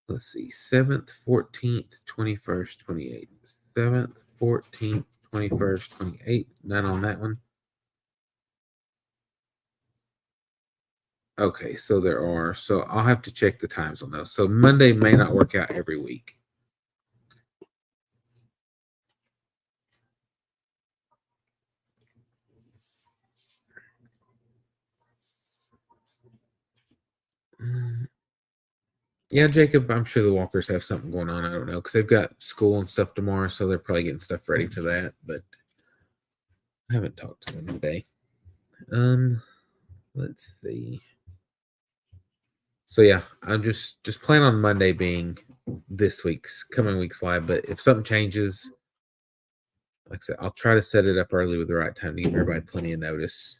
let's see, 7th, 14th, 21st, 28th. 7th, 14th, 21st, 28th. None on that one. Okay, so there are. So I'll have to check the times on those. So Monday may not work out every week. Yeah, Jacob, I'm sure the Walkers have something going on. I don't know because they've got school and stuff tomorrow, so they're probably getting stuff ready for that. But I haven't talked to them today. Let's see. So yeah, I'm just plan on Monday being coming week's live. But if something changes, like I said, I'll try to set it up early with the right time to give everybody plenty of notice.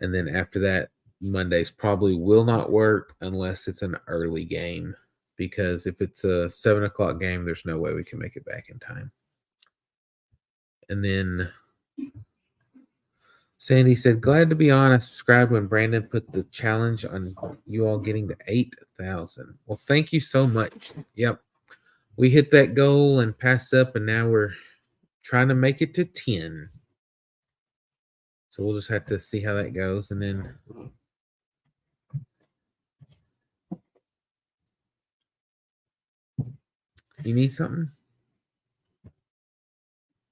And then after that, Mondays probably will not work unless it's an early game. Because if it's a 7 o'clock game, there's no way we can make it back in time. And then Sandy said, glad to be on. I subscribed when Brandon put the challenge on you all getting to 8,000. Well, thank you so much. Yep. We hit that goal and passed up, and now we're trying to make it to 10. So we'll just have to see how that goes. And then you need something?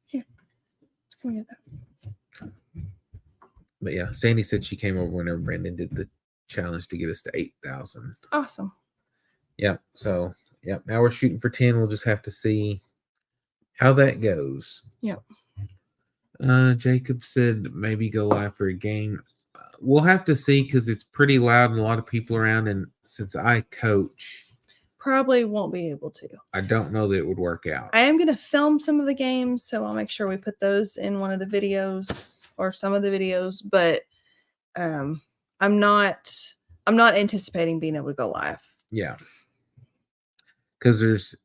Here. Let me get that. But yeah, Sandy said she came over whenever Brandon did the challenge to get us to 8,000. Awesome. Yep. So, yep. Now we're shooting for 10. We'll just have to see how that goes. Yep. Jacob said maybe go live for a game. We'll have to see because it's pretty loud and a lot of people around. And since I coach, probably won't be able to. I don't know that it would work out. I am going to film some of the games, so I'll make sure we put those in one of the videos or some of the videos. But I'm not anticipating being able to go live. Yeah, because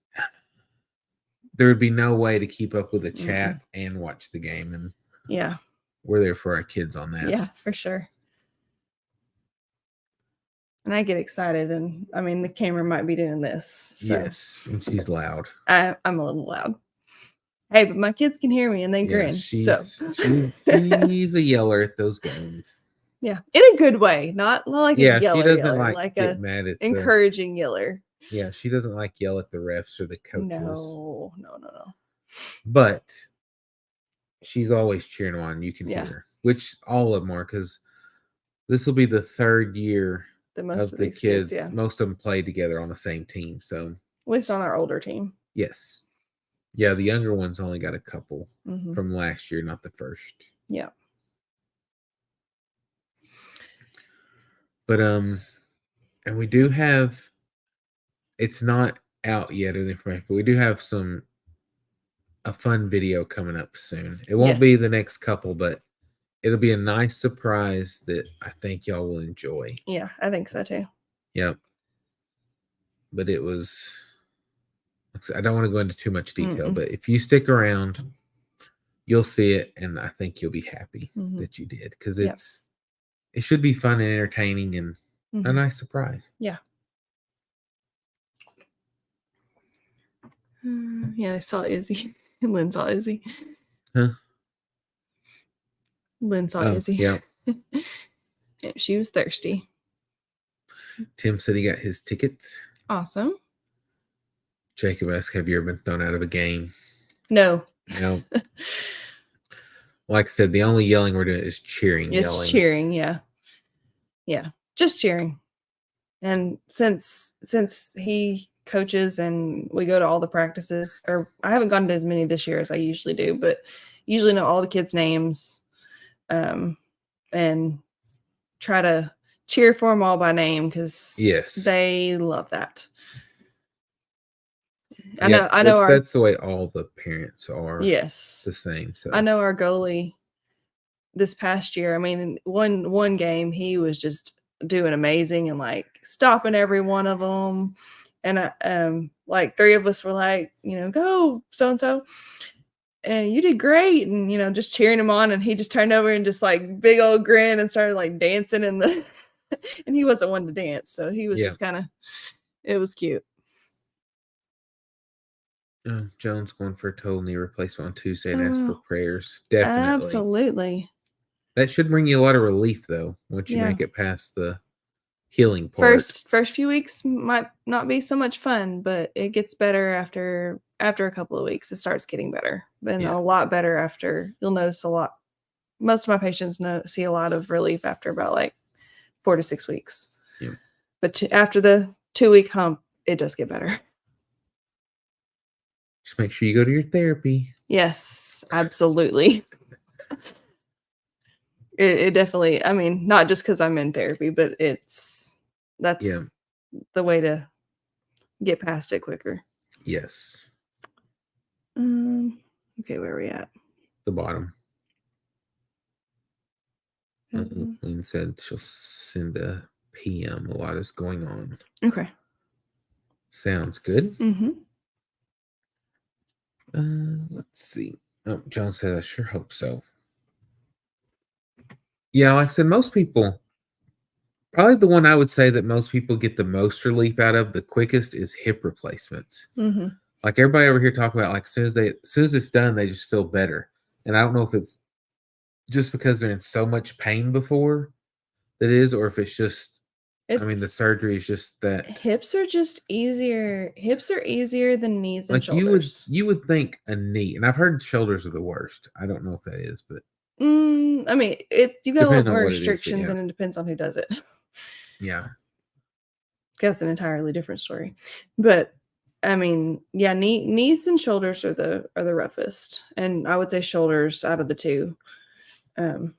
there would be no way to keep up with the chat and watch the game, and yeah, we're there for our kids on that. Yeah, for sure. And I get excited, and I mean, the camera might be doing this. So. Yes, and she's loud. I'm a little loud. Hey, but my kids can hear me, and they grin. She's a yeller at those games. Yeah, in a good way, not like a yeller. She doesn't yeller, like get mad at encouraging yeller. Yeah, she doesn't like yell at the refs or the coaches. No. But she's always cheering on. You can hear, which all of them are, because this will be the third year of the kids. Most of them played together on the same team. So at least on our older team. Yes. Yeah, the younger ones only got a couple from last year, not the first. Yeah. But and we do have, it's not out yet or the information, but we do have a fun video coming up soon. It won't be the next couple, but it'll be a nice surprise that I think y'all will enjoy. Yeah, I think so too. Yep. But it was, I don't want to go into too much detail, but if you stick around, you'll see it, and I think you'll be happy that you did, because it should be fun and entertaining and a nice surprise. Yeah. Yeah, I saw Izzy. Lynn saw Izzy. Huh? Lynn saw Izzy. Yeah. Yeah, she was thirsty. Tim said he got his tickets. Awesome. Jacob asked, have you ever been thrown out of a game? No. No. Like I said, the only yelling we're doing is cheering. It's cheering, yeah. Yeah, just cheering. And since he coaches and we go to all the practices, or I haven't gone to as many this year as I usually do, but usually know all the kids' names, and try to cheer for them all by name because they love that. I know that's the way all the parents are. Yes, the same. So I know our goalie this past year. I mean, one game he was just doing amazing and like stopping every one of them. And like three of us were like, go so and so, and you did great, and just cheering him on. And he just turned over and just like big old grin and started like dancing in the. And he wasn't one to dance, so he was just kind of. It was cute. Jones going for a total knee replacement on Tuesday and asked for prayers. Definitely, absolutely. That should bring you a lot of relief, though, once you make it past the healing part. First few weeks might not be so much fun, but it gets better after a couple of weeks. It starts getting better, and a lot better after. You'll notice a lot. Most of my patients see a lot of relief after about like 4 to 6 weeks. Yeah. But after the 2-week hump, it does get better. Just make sure you go to your therapy. Yes, absolutely. It definitely, I mean, not just because I'm in therapy, but that's the way to get past it quicker. Yes. Okay, where are we at? The bottom. Lynn said she'll send a PM. A lot is going on. Okay. Sounds good. Mm-hmm. Let's see. Oh, Joan said, I sure hope so. Yeah, like I said, most people, probably the one I would say that most people get the most relief out of the quickest is hip replacements. Mm-hmm. Like everybody over here talk about, like as soon as it's done, they just feel better. And I don't know if it's just because they're in so much pain before that is, or if it's just, the surgery is just that. Hips are just easier. Hips are easier than knees and shoulders. You would think a knee, and I've heard shoulders are the worst. I don't know if that is, but I mean, you got a lot more restrictions, and it depends on who does it. Yeah, that's an entirely different story. But I mean, yeah, knees and shoulders are the roughest, and I would say shoulders out of the two.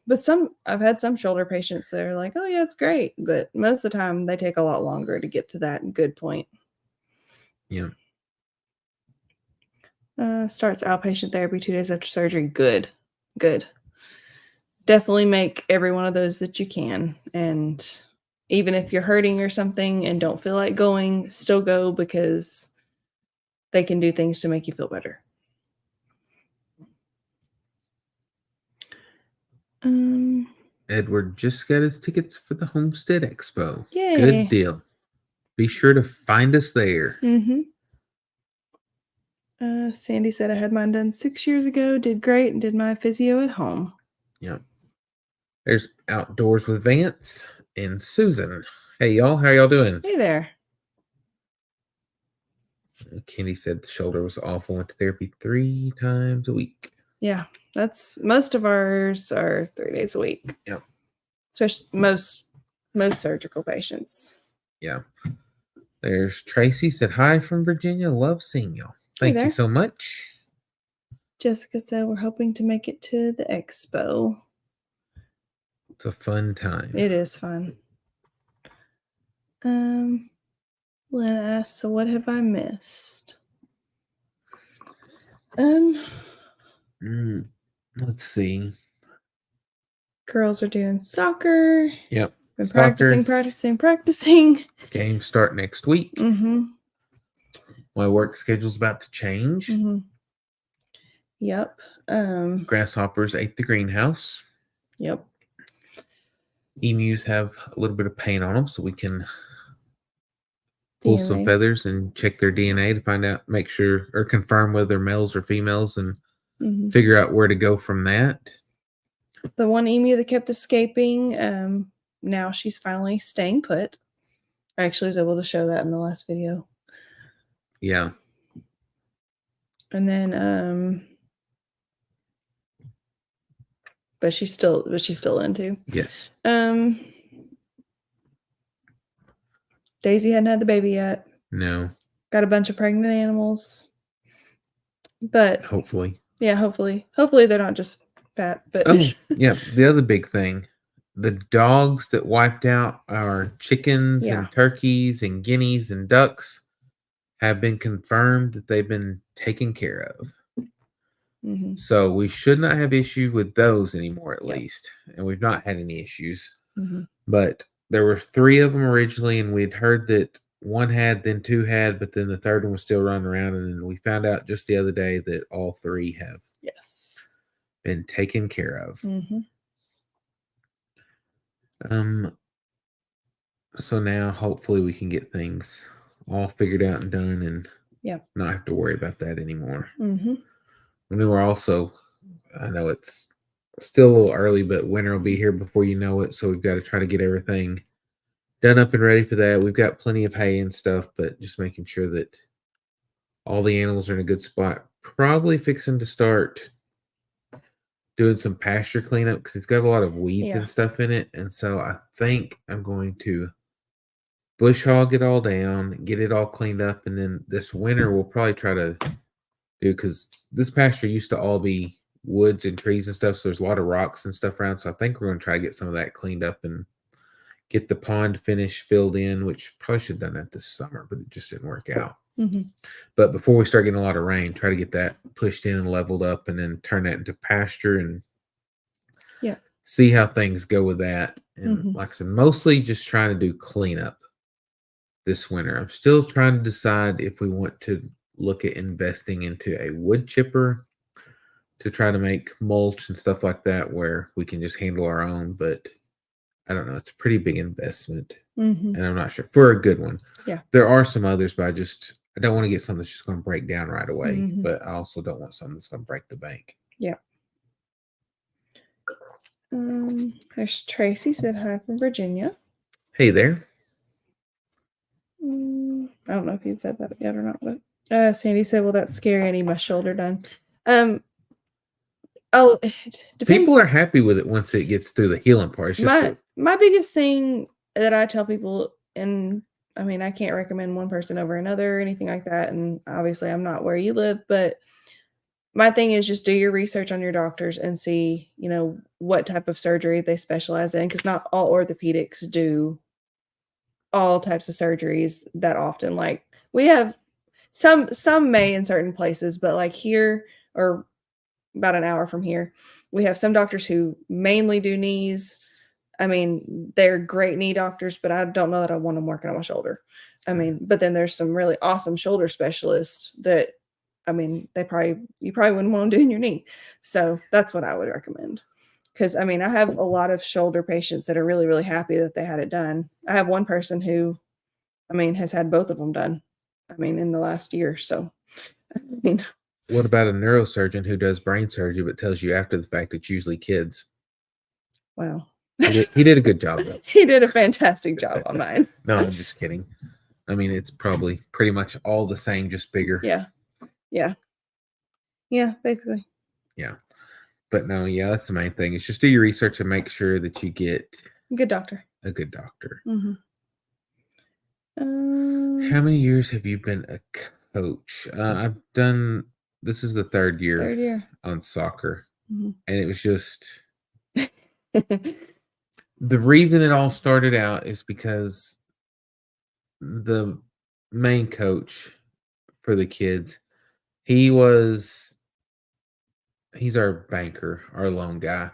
But I've had some shoulder patients that are like, oh yeah, it's great. But most of the time they take a lot longer to get to that good point. Yeah. Starts outpatient therapy 2 days after surgery. Good. Definitely make every one of those that you can. And even if you're hurting or something and don't feel like going, still go, because they can do things to make you feel better. Edward just got his tickets for the Homestead Expo. Yay. Good deal. Be sure to find us there. Mm-hmm. Sandy said I had mine done 6 years ago, did great, and did my physio at home. Yeah. There's Outdoors with Vance and Susan. Hey, y'all. How y'all doing? Hey there. Kenny said the shoulder was awful. Went to therapy 3 times a week. Yeah, that's most of ours are 3 days a week. Yeah. Especially most surgical patients. Yeah. There's Tracy said hi from Virginia. Love seeing y'all. Thank you so much. Jessica said we're hoping to make it to the expo. It's a fun time. It is fun. Lynn asked, so what have I missed? Let's see. Girls are doing soccer. Yep. Been practicing. Games start next week. Mm-hmm. My work schedule's about to change. Mm-hmm. Yep. Grasshoppers ate the greenhouse. Yep. Emus have a little bit of paint on them, so we can pull some feathers and check their DNA to find out, make sure, or confirm whether they're males or females, and figure out where to go from that. The one emu that kept escaping, now she's finally staying put. I actually was able to show that in the last video. Yeah. And then, but she's still into. Yes. Daisy hadn't had the baby yet. No. Got a bunch of pregnant animals. But hopefully. Yeah, hopefully. Hopefully they're not just fat, but yeah, the other big thing, the dogs that wiped out our chickens and turkeys and guineas and ducks have been confirmed that they've been taken care of. So we should not have issues with those anymore, at least. And we've not had any issues. But there were 3 of them originally, and we'd heard that one had, then 2 had, but then the third one was still running around. And then we found out just the other day that all 3 have been taken care of. So now hopefully we can get things all figured out and done, and not have to worry about that anymore. And then we're also, I know it's still a little early, but winter will be here before you know it. So we've got to try to get everything done up and ready for that. We've got plenty of hay and stuff, but just making sure that all the animals are in a good spot. Probably fixing to start doing some pasture cleanup because it's got a lot of weeds and stuff in it. And so I think I'm going to bush hog it all down, get it all cleaned up. And then this winter we'll probably try to do, because this pasture used to all be woods and trees and stuff. So there's a lot of rocks and stuff around. So I think we're going to try to get some of that cleaned up and get the pond finished, filled in, which probably should have done that this summer, but it just didn't work out. But before we start getting a lot of rain, try to get that pushed in and leveled up, and then turn that into pasture and see how things go with that. And like I said, mostly just trying to do cleanup this winter. I'm still trying to decide if we want to look at investing into a wood chipper to try to make mulch and stuff like that, where we can just handle our own. But I don't know. It's a pretty big investment, and I'm not sure for a good one. There are some others, but I don't want to get something that's just going to break down right away. But I also don't want something that's going to break the bank. There's Tracy, said hi from Virginia. Hey there. I don't know if you said that yet or not, but Sandy said, "Well, that's scary. I need my shoulder done." It depends. People are happy with it once it gets through the healing part. It's just my biggest thing that I tell people, and I mean, I can't recommend one person over another or anything like that. And obviously I'm not where you live, but my thing is just do your research on your doctors and see, what type of surgery they specialize in. Because not all orthopedics do all types of surgeries that often. Like we have some may in certain places, but like here, or about an hour from here, we have some doctors who mainly do knees. I mean, they're great knee doctors, but I don't know that I want them working on my shoulder. I mean, but then there's some really awesome shoulder specialists that, I mean, you probably wouldn't want them doing your knee. So that's what I would recommend. Because, I mean, I have a lot of shoulder patients that are really, really happy that they had it done. I have one person who, I mean, has had both of them done, I mean, in the last year. So, I mean. What about a neurosurgeon who does brain surgery but tells you after the fact it's usually kids? Wow. He did a good job, though. He did a fantastic job on mine. No, I'm just kidding. I mean, it's probably pretty much all the same, just bigger. Yeah, basically. Yeah. But no, that's the main thing. It's just do your research and make sure that you get a good doctor. How many years have you been a coach? This is the third year on soccer. And it was just the reason it all started out is because the main coach for the kids, he's our banker, our loan guy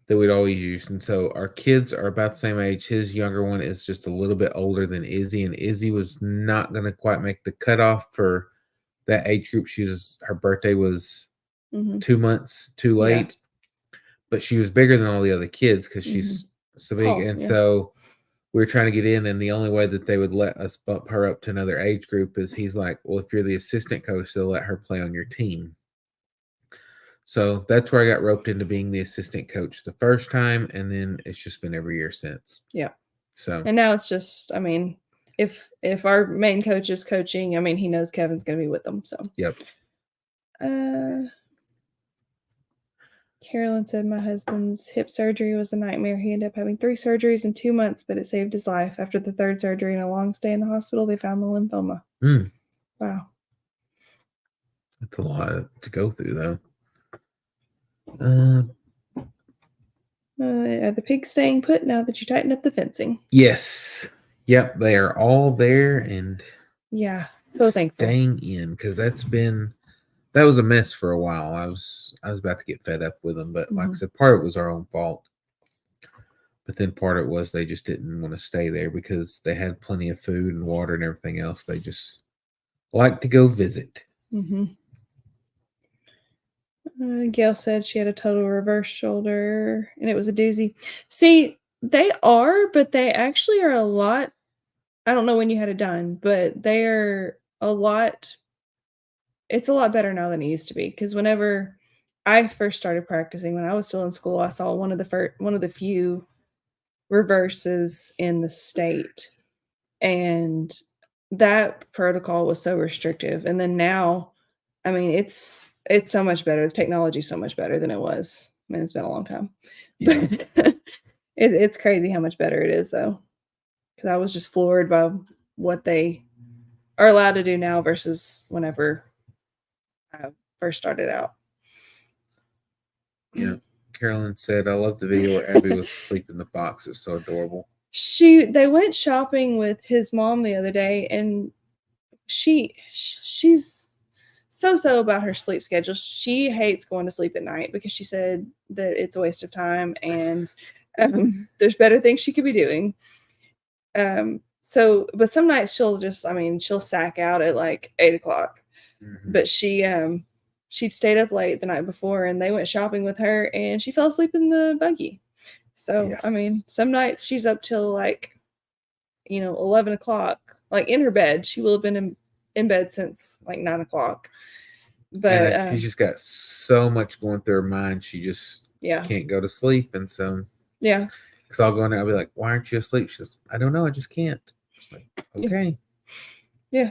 that we'd always use. And so our kids are about the same age. His younger one is just a little bit older than Izzy, and Izzy was not going to quite make the cutoff for that age group. Her birthday was 2 months too late, but she was bigger than all the other kids because she's so big. So we were trying to get in, and the only way that they would let us bump her up to another age group is he's like, well, if you're the assistant coach, they'll let her play on your team. So that's where I got roped into being the assistant coach the first time, and then it's just been every year since. Yeah. So and now it's just, I mean, if our main coach is coaching, I mean, he knows Kevin's going to be with them. So yep. Carolyn said my husband's hip surgery was a nightmare. He ended up having 3 surgeries in 2 months, but it saved his life. After the 3rd surgery and a long stay in the hospital, they found the lymphoma. Wow. That's a lot to go through, though. Are the pigs staying put now that you tightened up the fencing? Yes. Yep, they are all there and yeah, so thankful. Staying in, because that was a mess for a while. I was about to get fed up with them, but like I said, part of it was our own fault. But then part of it was they just didn't want to stay there because they had plenty of food and water and everything else. They just like to go visit. Gail said she had a total reverse shoulder and it was a doozy. See, they are, but they actually are a lot. I don't know when you had it done, but they are a lot. It's a lot better now than it used to be. Because whenever I first started practicing, when I was still in school, I saw one of the few reverses in the state, and that protocol was so restrictive. And then now, I mean, it's so much better. The technology is so much better than it was. I mean, it's been a long time. Yeah. But it's crazy how much better it is, though. Because I was just floored by what they are allowed to do now versus whenever I first started out. Yeah. Carolyn said, I love the video where Abby was asleep in the box. It's so adorable. They went shopping with his mom the other day, and she's so about her sleep schedule. She hates going to sleep at night because she said that it's a waste of time and there's better things she could be doing. But some nights she'll sack out at like 8:00. But she'd stayed up late the night before, and they went shopping with her, and she fell asleep in the buggy. So, yeah. I mean, some nights she's up till like, 11 o'clock, like in her bed. She will have been in bed since like 9 o'clock. But she's just got so much going through her mind. She just can't go to sleep. And so, yeah. Because I'll go in there, I'll be like, why aren't you asleep? She goes, I don't know. I just can't. It's like, okay. Yeah.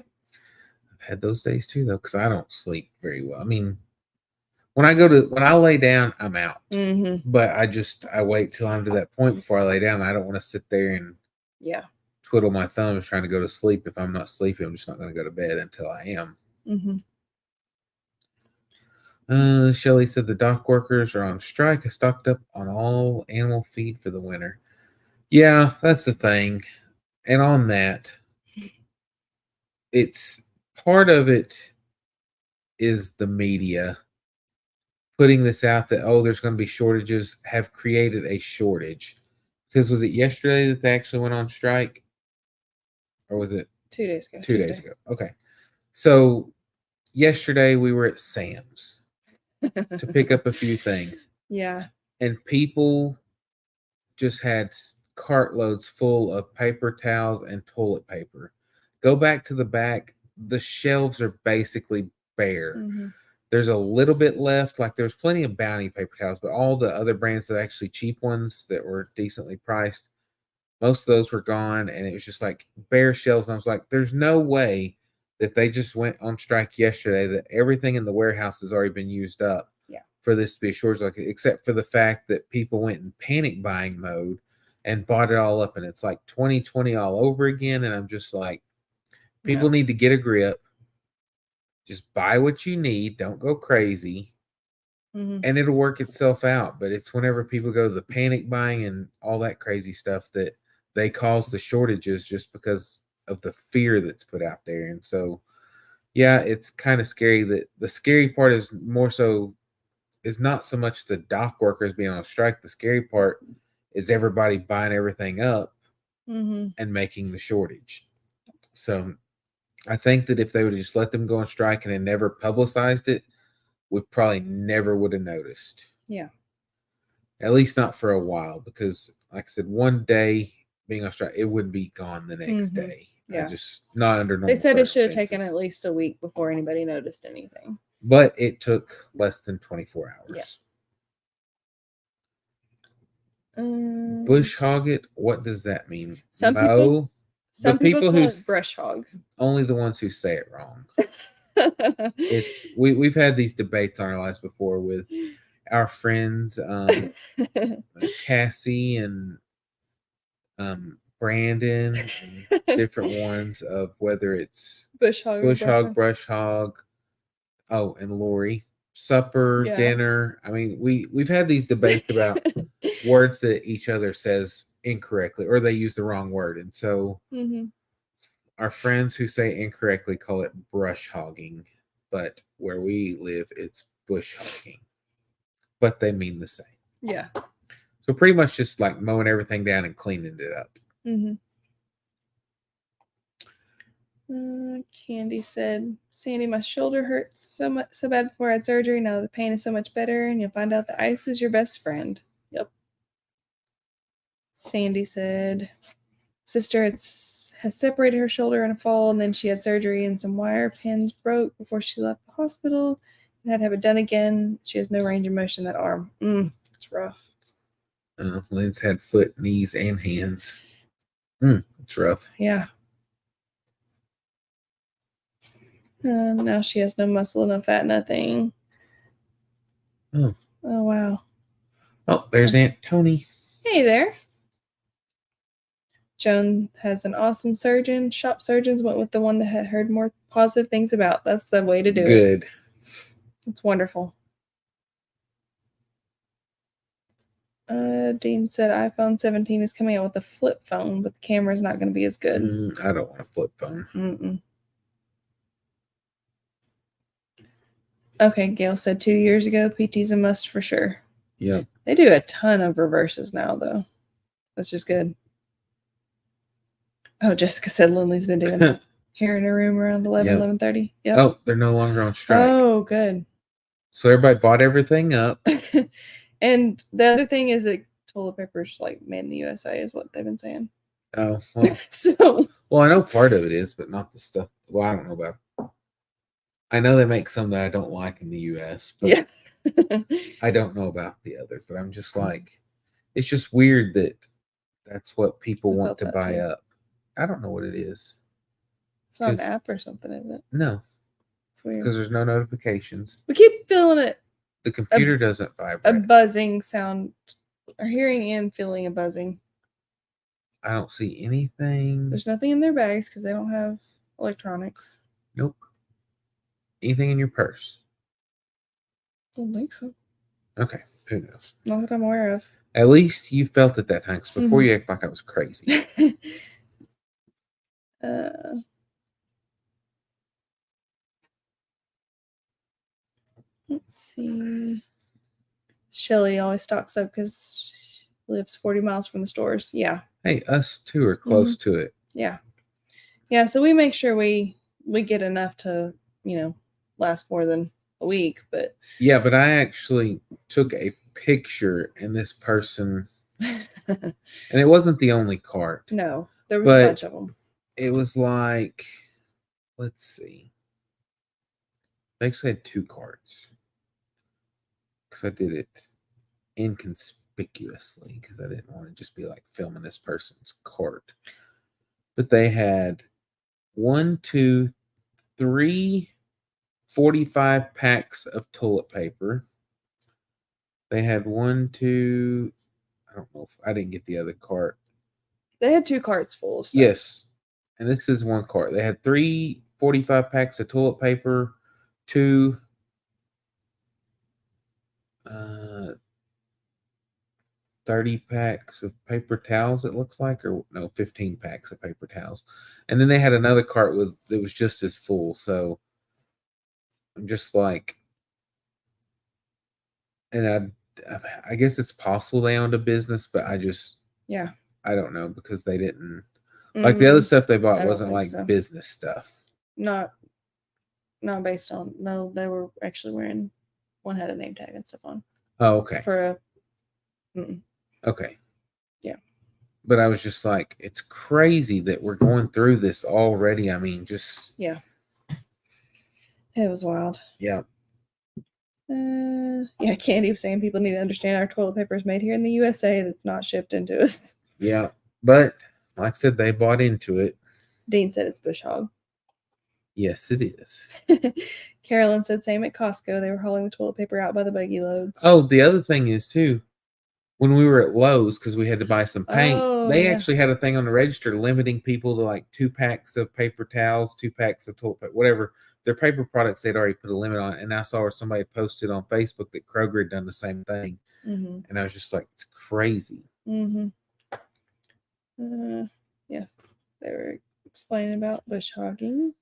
I've had those days too, though, because I don't sleep very well. I mean, when I lay down, I'm out. But I wait till I'm to that point before I lay down. I don't want to sit there and twiddle my thumbs trying to go to sleep. If I'm not sleepy, I'm just not going to go to bed until I am. Shelly said the dock workers are on strike. I stocked up on all animal feed for the winter. Yeah, that's the thing. And on that, it's part of it is the media putting this out that, there's going to be shortages, have created a shortage. Because was it yesterday that they actually went on strike? Or was it 2 days ago? 2 days ago. Okay. So yesterday we were at Sam's to pick up a few things. Yeah. And people just had cartloads full of paper towels and toilet paper. Go back to the back. The shelves are basically bare. There's a little bit left. Like there's plenty of Bounty paper towels, but all the other brands that are actually cheap ones that were decently priced, most of those were gone. And it was just like bare shelves. And I was like, there's no way that they just went on strike yesterday that everything in the warehouse has already been used up for this to be a shortage, like, except for the fact that people went in panic buying mode and bought it all up. And it's like 2020 all over again. And I'm just like, people need to get a grip. Just buy what you need. Don't go crazy. And it'll work itself out. But it's whenever people go to the panic buying and all that crazy stuff that they cause the shortages just because of the fear that's put out there. And so, yeah, it's kind of scary. That the scary part is not so much the dock workers being on strike. The scary part is everybody buying everything up and making the shortage. So I think that if they would have just let them go on strike and then never publicized it, we probably never would have noticed. Yeah. At least not for a while, because like I said, one day being on strike, it would be gone the next day. Yeah. Just not under normal They said it should have circumstances. taken at least a week before anybody noticed anything. But it took less than 24 hours. Yeah. Bush hog it? What does that mean? Some people call it brush hog. Only the ones who say it wrong. We've had these debates on our lives before with our friends, Cassie and Brandon, and different ones of whether it's bush hog, brush hog. Oh, and Lori, supper, dinner. I mean, we've had these debates about words that each other says incorrectly or they use the wrong word, and so our friends who say incorrectly call it brush hogging, but where we live, it's bush hogging. But they mean the same. Yeah. So pretty much just like mowing everything down and cleaning it up. Candy said, Sandy, my shoulder hurts so bad before I had surgery. Now the pain is so much better, and you'll find out that ice is your best friend. Yep. Sandy said, sister has separated her shoulder in a fall, and then she had surgery, and some wire pins broke before she left the hospital and had to have it done again. She has no range of motion in that arm. It's rough. Lynn's had foot, knees, and hands. It's rough. Yeah. Now she has no muscle, no fat, nothing. Oh, wow. Oh, there's Aunt Tony. Hey there. Joan has an awesome surgeon. Shop surgeons went with the one that had heard more positive things about. That's the way to do it. Good. It's wonderful. Dean said iPhone 17 is coming out with a flip phone, but the camera is not going to be as good. I don't want a flip phone. Okay, Gail said 2 years ago, PT's a must for sure. Yep. They do a ton of reverses now, though. That's just good. Oh, Jessica said Lindley's been doing hair in her room around 11:30. Yep. Oh, they're no longer on strike. Oh, good. So everybody bought everything up. And the other thing is that toilet paper is like made in the USA is what they've been saying. Oh, well. Well, I know part of it is, but not the stuff. Well, I don't know about it. I know they make some that I don't like in the US, but I don't know about the others. But I'm just like, it's just weird that that's what people want to buy up. I don't know what it is. It's not an app or something, is it? No. It's weird. Because there's no notifications. We keep feeling it. The computer doesn't vibrate. A buzzing sound. Or hearing and feeling a buzzing. I don't see anything. There's nothing in their bags because they don't have electronics. Nope. Anything in your purse? Don't think so. Okay. Who knows? Not that I'm aware of. At least you felt it that time, because before you act like I was crazy. Let's see. Shelly always stocks up because she lives 40 miles from the stores. Yeah. Hey, us too are close to it. Yeah. Yeah, so we make sure we get enough to, last more than a week, but yeah, but I actually took a picture and this person and it wasn't the only cart. No, there was a bunch of them. It was like, let's see. I actually had 2 carts because I did it inconspicuously because I didn't want to just be like filming this person's cart. But they had 1, 2, 3 45 packs of toilet paper. They had 1, 2. I don't know if I didn't get the other cart. They had 2 carts full of stuff. Yes. And this is 1 cart. They had 3 45 packs of toilet paper, 2 30 packs of paper towels, it looks like, or no, 15 packs of paper towels. And then they had another cart that was just as full. So I'm just like, and I guess it's possible they owned a business, but I don't know, because they didn't like the other stuff they bought wasn't like business stuff. Not based on, no, they were actually wearing, one had a name tag and stuff on. Oh, okay. For a okay. Yeah. But I was just like, it's crazy that we're going through this already. I mean, just yeah, it was wild. Yeah. Yeah, Candy was saying people need to understand our toilet paper is made here in the USA. That's not shipped into us. Yeah, but like I said, they bought into it. Dean said it's bush hog. Yes, it is. Carolyn said same at Costco. They were hauling the toilet paper out by the buggy loads. Oh, the other thing is too, when we were at Lowe's because we had to buy some paint, they actually had a thing on the register limiting people to like 2 packs of paper towels, 2 packs of toilet paper, whatever. Their paper products they'd already put a limit on, and I saw where somebody posted on Facebook that Kroger had done the same thing, and I was just like, it's crazy. Yes, they were explaining about bush hogging.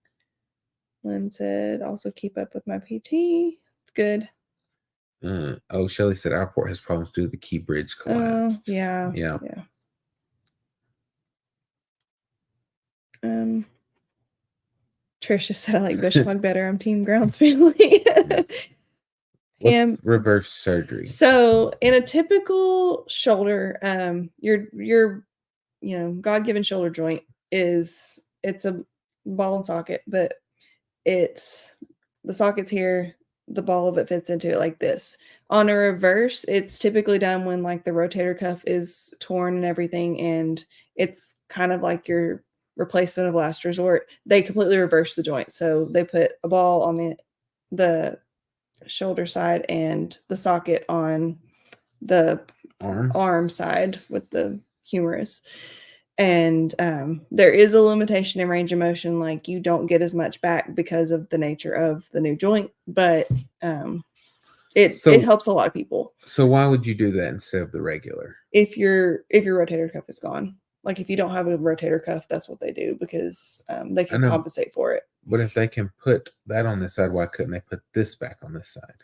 Lynn said, also keep up with my PT. It's good. Shelly said airport has problems due to the Key Bridge collapse. Yeah. Trisha said I like bush hog better. I'm team grounds family. What's reverse surgery? So in a typical shoulder, your God-given shoulder joint it's a ball and socket, but it's the socket's here, the ball of it fits into it like this. On a reverse, it's typically done when like the rotator cuff is torn and everything, and it's kind of like your replacement of last resort. They completely reverse the joint. So they put a ball on the shoulder side and the socket on the arm side with the humerus. And there is a limitation in range of motion, like you don't get as much back because of the nature of the new joint, but it helps a lot of people. So why would you do that instead of the regular? If your rotator cuff is gone, like if you don't have a rotator cuff, that's what they do because they can compensate for it. But if they can put that on this side, why couldn't they put this back on this side?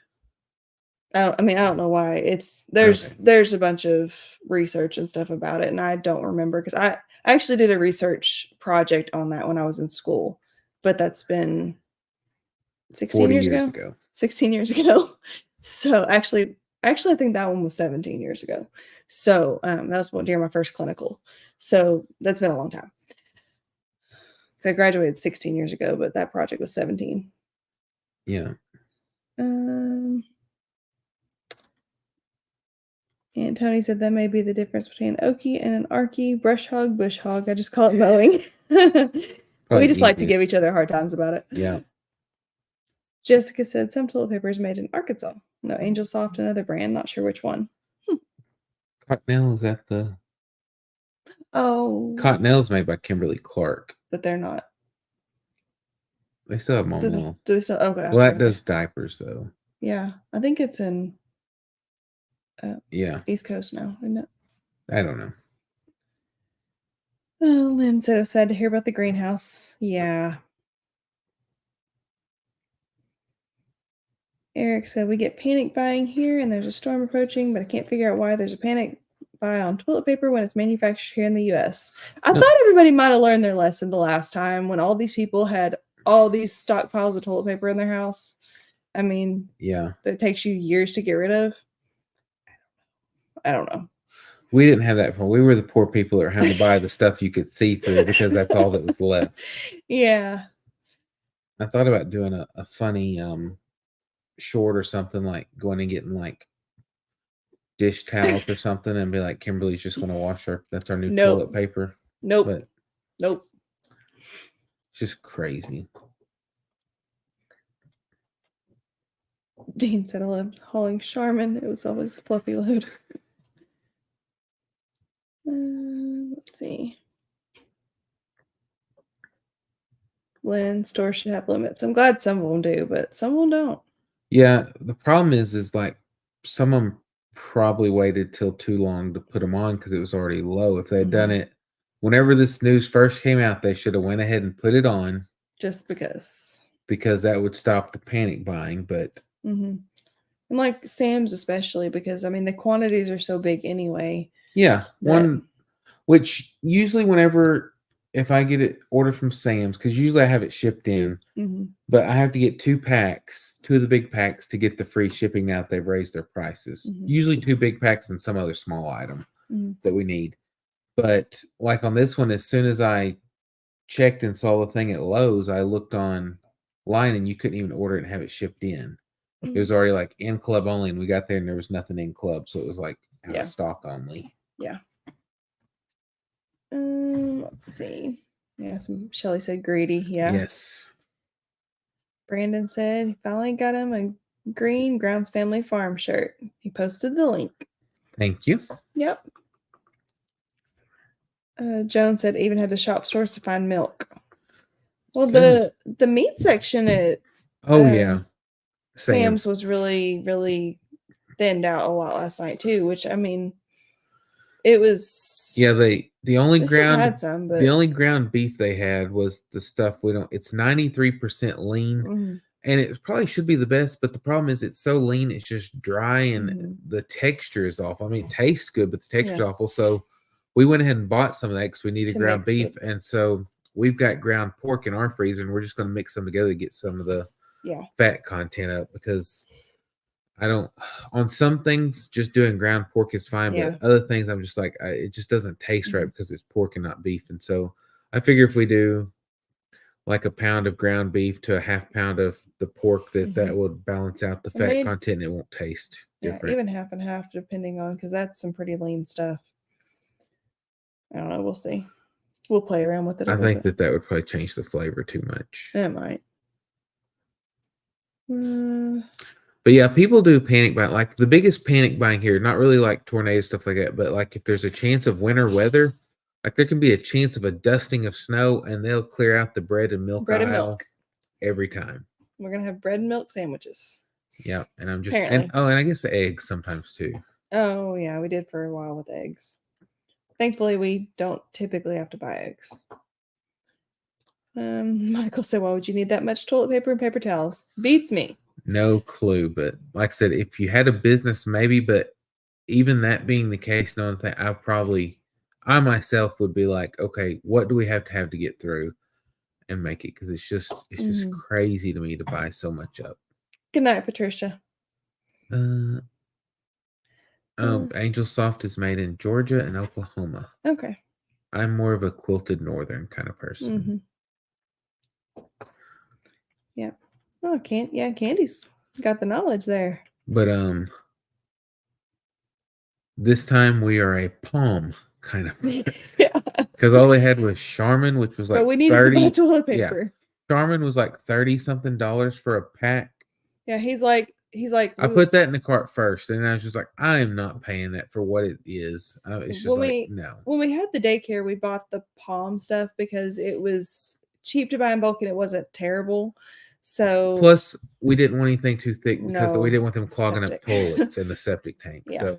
I don't know why. There's a bunch of research and stuff about it, and I don't remember because I actually did a research project on that when I was in school, but that's been 16 years ago. 16 years ago. So actually I think that one was 17 years ago. So that was during my first clinical. So that's been a long time. I graduated 16 years ago, but that project was 17. Yeah. And Tony said that may be the difference between an Okie and an Arkie. Brush hog, bush hog. I just call it mowing. We just like to give each other hard times about it. Yeah. Jessica said some toilet paper is made in Arkansas. No, Angel Soft, another brand. Not sure which one. Cottonelle is at the... Oh. Cottonelle's made by Kimberly Clark. But they're not. They still have Momo. Do they still? Okay. Well, that does diapers, though. Yeah. I think it's in... yeah. East Coast now, isn't it? I don't know. Lynn said it was sad to hear about the greenhouse. Yeah. Eric said we get panic buying here and there's a storm approaching, but I can't figure out why there's a panic buy on toilet paper when it's manufactured here in the U.S. I thought everybody might have learned their lesson the last time when all these people had all these stockpiles of toilet paper in their house. I mean, yeah, that takes you years to get rid of. I don't know. We didn't have that problem. We were the poor people that were having to buy the stuff you could see through because that's all that was left. Yeah. I thought about doing a funny short or something, like going and getting like dish towels or something and be like, Kimberly's just going to wash that's our new toilet paper. Nope. It's just crazy. Dean said I loved hauling Charmin. It was always a fluffy load. Let's see. Lynn, stores should have limits. I'm glad some of them do, but some of them don't. Yeah, the problem is like some of them probably waited till too long to put them on because it was already low. If they had done it whenever this news first came out, they should have went ahead and put it on. Just because that would stop the panic buying. But and like Sam's especially, because I mean the quantities are so big anyway. Yeah, which usually if I get it ordered from Sam's, because usually I have it shipped in, but I have to get 2 of the big packs to get the free shipping now that they've raised their prices. Usually 2 big packs and some other small item that we need. But like on this one, as soon as I checked and saw the thing at Lowe's, I looked online and you couldn't even order it and have it shipped in. It was already like in club only, and we got there and there was nothing in club, so it was like out of stock only. Yeah. Let's see. Yeah, Shelly said greedy. Yeah. Yes. Brandon said he finally got him a green Grounds Family Farm shirt. He posted the link. Thank you. Yep. Joan said even had to shop stores to find milk. Well, the meat section at Sam's was really, really thinned out a lot last night too, which I mean it was the only ground had some, but the only ground beef they had was the stuff it's 93% lean, and it probably should be the best, but the problem is it's so lean, it's just dry, and the texture is off. I mean, it tastes good, but the texture is awful. So we went ahead and bought some of that because we needed ground beef, and so we've got ground pork in our freezer, and we're just going to mix them together to get some of the fat content up, because on some things, just doing ground pork is fine, but other things I'm just like, it just doesn't taste right because it's pork and not beef. And so I figure if we do like a pound of ground beef to a half pound of the pork, that would balance out the fat content and it won't taste different. Even half and half, depending on, because that's some pretty lean stuff. I don't know. We'll see. We'll play around with it. I think that would probably change the flavor too much. It might. But yeah, people do panic buying. Like the biggest panic buying here, not really like tornado stuff like that, but like if there's a chance of winter weather, like there can be a chance of a dusting of snow, and they'll clear out the bread and milk aisle every time. We're gonna have bread and milk sandwiches. Yeah, and I'm just and I guess the eggs sometimes too. Oh yeah, we did for a while with eggs. Thankfully, we don't typically have to buy eggs. Michael said, "Why would you need that much toilet paper and paper towels?" Beats me. No clue, but like I said, if you had a business, maybe. But even that being the case, knowing that I myself would be like, okay, what do we have to get through and make it? Because it's just crazy to me to buy so much up. Good night, Patricia. Angel Soft is made in Georgia and Oklahoma. Okay. I'm more of a quilted northern kind of person. Yeah. Oh, Candy's got the knowledge there. But this time we are a palm kind of. Yeah. Because all they had was Charmin, which was like we needed 30 toilet paper. Yeah. Charmin was like $30-something for a pack. Yeah, he's like. I put that in the cart first, and I was just like, I am not paying that for what it is. It's just no. When we had the daycare, we bought the palm stuff because it was cheap to buy in bulk and it wasn't terrible. So plus, we didn't want anything too thick because we didn't want them clogging up toilets in the septic tank. Yeah. So.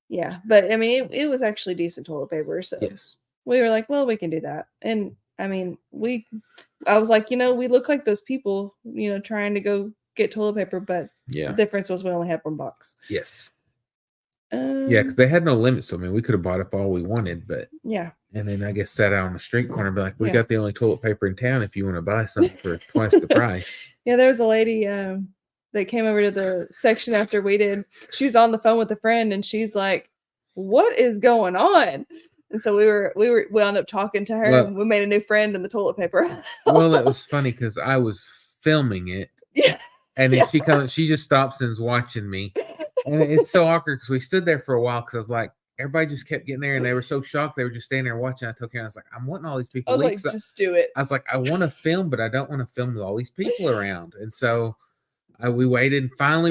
Yeah, but I mean, it was actually decent toilet paper. So yes, we were like, well, we can do that. And I mean, I was like, we look like those people, trying to go get toilet paper, but the difference was we only had one box. Yes. Yeah, because they had no limit. So I mean, we could have bought up all we wanted, but and then I guess sat out on the street corner and be like, we got the only toilet paper in town if you want to buy something for twice the price. Yeah, there was a lady that came over to the section after we did. She was on the phone with a friend and she's like, what is going on? And so we wound up talking to her, and we made a new friend in the toilet paper. Well, that was funny because I was filming it. Yeah. And then she just stops and is watching me. And it's so awkward because we stood there for a while because I was like, everybody just kept getting there and they were so shocked. They were just standing there watching. I told Karen, I was like, I'm wanting all these people. I was like, just do it. I was like, I want to film, but I don't want to film with all these people around. And so we waited, and finally